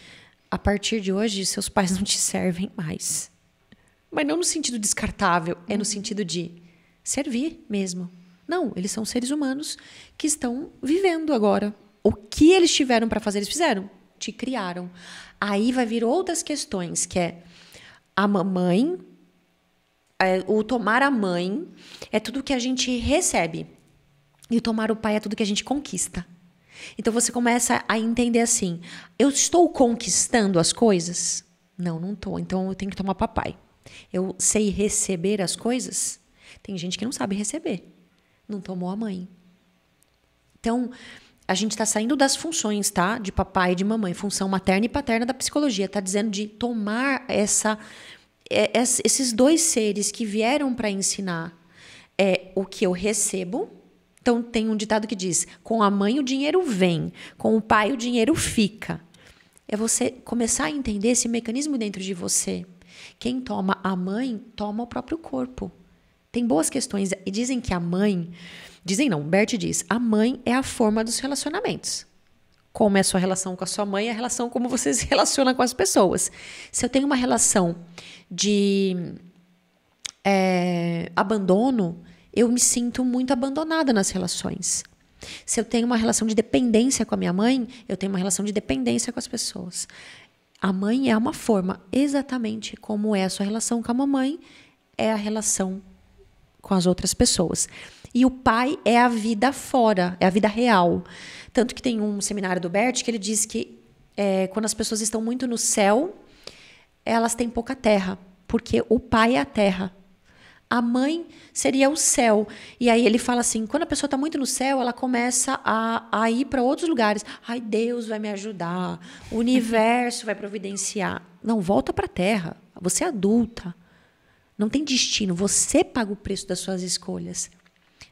a partir de hoje, seus pais não te servem mais. Mas não no sentido descartável, é no sentido de servir mesmo. Não, eles são seres humanos que estão vivendo agora. O que eles tiveram para fazer, eles fizeram. Te criaram. Aí vai vir outras questões, que é a mamãe, o tomar a mãe é tudo que a gente recebe. E o tomar o pai é tudo que a gente conquista. Então você começa a entender assim, eu estou conquistando as coisas? Não, não estou. Então eu tenho que tomar papai. Eu sei receber as coisas? Tem gente que não sabe receber. Não tomou a mãe. Então, a gente está saindo das funções, tá? De papai e de mamãe. Função materna e paterna da psicologia. Está dizendo de tomar esses dois seres que vieram para ensinar o que eu recebo. Então, tem um ditado que diz, com a mãe o dinheiro vem, com o pai o dinheiro fica. É você começar a entender esse mecanismo dentro de você. Quem toma a mãe, toma o próprio corpo. Tem boas questões. E dizem que a mãe... Dizem não, Bert diz, a mãe é a forma dos relacionamentos. Como é a sua relação com a sua mãe, é a relação como você se relaciona com as pessoas. Se eu tenho uma relação de abandono, eu me sinto muito abandonada nas relações. Se eu tenho uma relação de dependência com a minha mãe, eu tenho uma relação de dependência com as pessoas. A mãe é uma forma, exatamente como é a sua relação com a mamãe, é a relação com as outras pessoas. E o pai é a vida fora, é a vida real. Tanto que tem um seminário do Bert que ele diz que quando as pessoas estão muito no céu, elas têm pouca terra, porque o pai é a terra. A mãe seria o céu. E aí ele fala assim, quando a pessoa está muito no céu, ela começa a ir para outros lugares. Ai, Deus vai me ajudar, o universo vai providenciar. Não, volta para a terra. Você é adulta. Não tem destino. Você paga o preço das suas escolhas.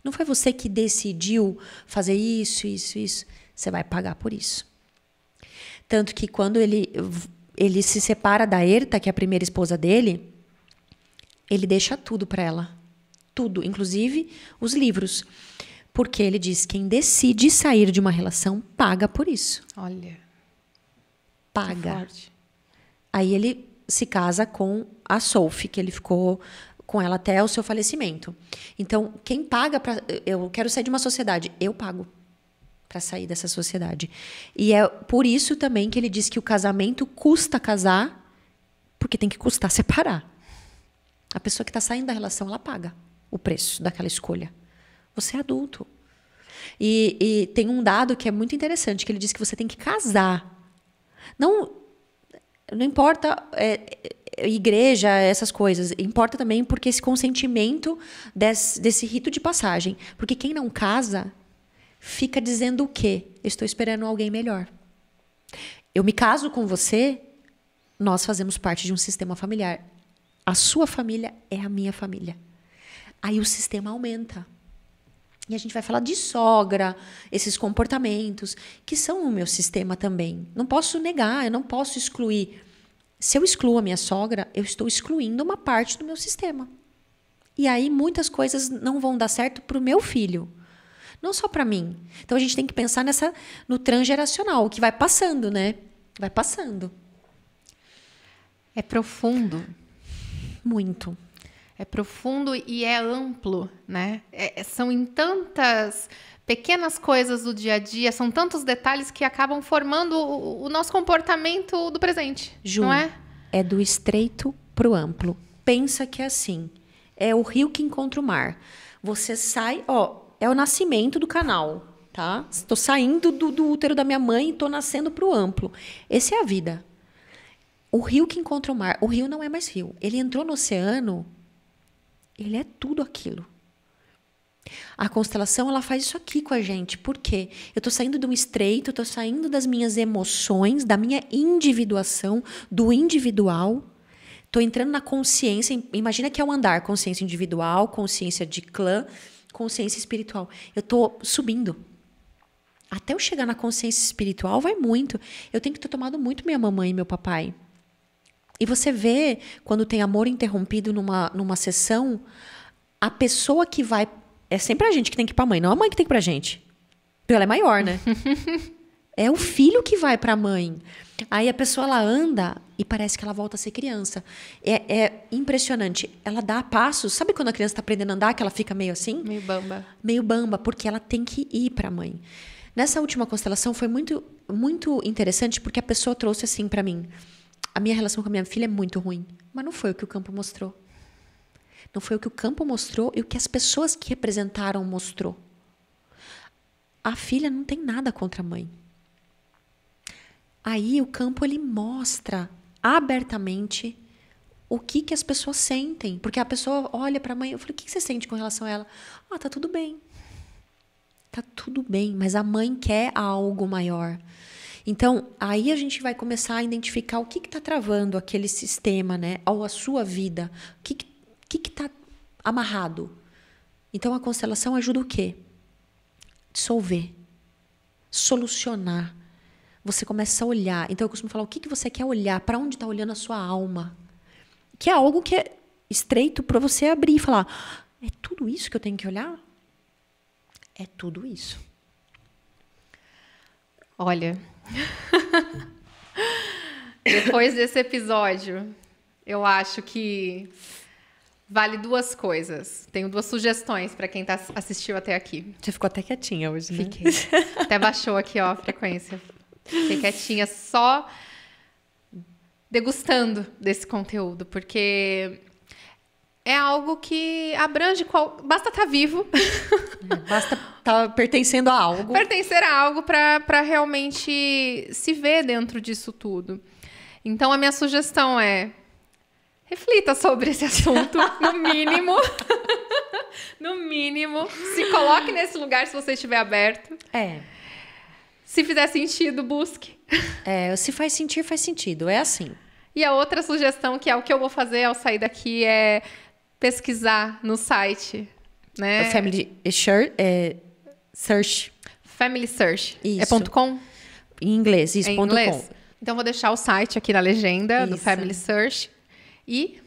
Não foi você que decidiu fazer isso, isso, isso. Você vai pagar por isso. Tanto que quando ele se separa da Erta, que é a primeira esposa dele, ele deixa tudo para ela. Tudo, inclusive os livros. Porque ele diz, quem decide sair de uma relação, paga por isso. Olha. Paga. Aí ele se casa com a Sophie, que ele ficou com ela até o seu falecimento. Então, quem paga para... Eu quero sair de uma sociedade. Eu pago para sair dessa sociedade. E é por isso também que ele diz que o casamento custa casar, porque tem que custar separar. A pessoa que está saindo da relação, ela paga o preço daquela escolha. Você é adulto. E tem um dado que é muito interessante, que ele diz que você tem que casar. Não importa igreja, essas coisas. Importa também porque esse consentimento desse rito de passagem. Porque quem não casa fica dizendo o quê? Eu estou esperando alguém melhor. Eu me caso com você, nós fazemos parte de um sistema familiar. A sua família é a minha família. Aí o sistema aumenta. E a gente vai falar de sogra, esses comportamentos, que são o meu sistema também. Não posso negar, eu não posso excluir. Se eu excluo a minha sogra, eu estou excluindo uma parte do meu sistema. E aí muitas coisas não vão dar certo para o meu filho. Não só para mim. Então a gente tem que pensar no transgeracional, que vai passando, né? Vai passando. É profundo. Muito. É profundo e é amplo, né? São em tantas pequenas coisas do dia a dia, são tantos detalhes que acabam formando o nosso comportamento do presente, Ju, não é? É do estreito pro amplo. Pensa que é assim, é o rio que encontra o mar. Você sai, é o nascimento do canal, tá? Estou saindo do útero da minha mãe e estou nascendo pro amplo. Essa é a vida. O rio que encontra o mar, o rio não é mais rio. Ele entrou no oceano, ele é tudo aquilo. A constelação, ela faz isso aqui com a gente. Por quê? Eu estou saindo de um estreito, estou saindo das minhas emoções, da minha individuação, do individual. Estou entrando na consciência. Imagina que é um andar, consciência individual, consciência de clã, consciência espiritual. Eu estou subindo. Até eu chegar na consciência espiritual, vai muito. Eu tenho que ter tomado muito minha mamãe e meu papai. E você vê, quando tem amor interrompido numa sessão, a pessoa que vai... É sempre a gente que tem que ir para a mãe, não a mãe que tem que ir para a gente. Porque ela é maior, né? É o filho que vai para a mãe. Aí a pessoa, ela anda e parece que ela volta a ser criança. É impressionante. Ela dá passos. Sabe quando a criança está aprendendo a andar, que ela fica meio assim? Meio bamba. Meio bamba, porque ela tem que ir para a mãe. Nessa última constelação foi muito, muito interessante, porque a pessoa trouxe assim para mim: a minha relação com a minha filha é muito ruim. Mas não foi o que o campo mostrou. Não foi o que o campo mostrou e o que as pessoas que representaram mostrou. A filha não tem nada contra a mãe. Aí o campo, ele mostra abertamente o que as pessoas sentem. Porque a pessoa olha para a mãe, eu falei: o que você sente com relação a ela? Ah, tá tudo bem. Tá tudo bem, mas a mãe quer algo maior. Então, aí a gente vai começar a identificar o que está travando aquele sistema, né? Ou a sua vida. O que está amarrado. Então, a constelação ajuda o quê? Dissolver. Solucionar. Você começa a olhar. Então, eu costumo falar: o que você quer olhar? Para onde está olhando a sua alma? Que é algo que é estreito para você abrir e falar: é tudo isso que eu tenho que olhar? É tudo isso. Olha, depois desse episódio, eu acho que vale duas coisas. Tenho duas sugestões para quem assistiu até aqui. Você ficou até quietinha hoje, né? Fiquei. Até baixou aqui, ó, a frequência. Fiquei quietinha, só degustando desse conteúdo, porque é algo que abrange... Basta estar vivo. Basta estar pertencendo a algo. Pertencer a algo para realmente se ver dentro disso tudo. Então, a minha sugestão é: reflita sobre esse assunto, no mínimo. No mínimo. Se coloque nesse lugar se você estiver aberto. Se fizer sentido, busque. Se faz sentir, faz sentido. É assim. E a outra sugestão, que é o que eu vou fazer ao sair daqui, é pesquisar no site, né? O Family Search. Family Search. Isso. É .com? Em inglês, isso, em .com. inglês? Então, vou deixar o site aqui na legenda do Isso. Family Search. E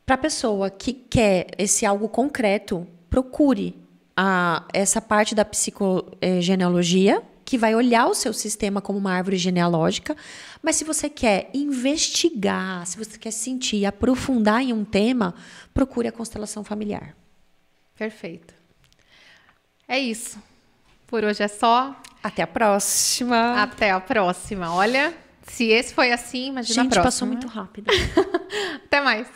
para a pessoa que quer esse algo concreto, procure essa parte da psicogenealogia, que vai olhar o seu sistema como uma árvore genealógica. Mas se você quer investigar, se você quer sentir, aprofundar em um tema, procure a constelação familiar. Perfeito. É isso. Por hoje é só. Até a próxima. Até a próxima. Olha, se esse foi assim, imagina a próxima. Gente, passou muito rápido. Até mais.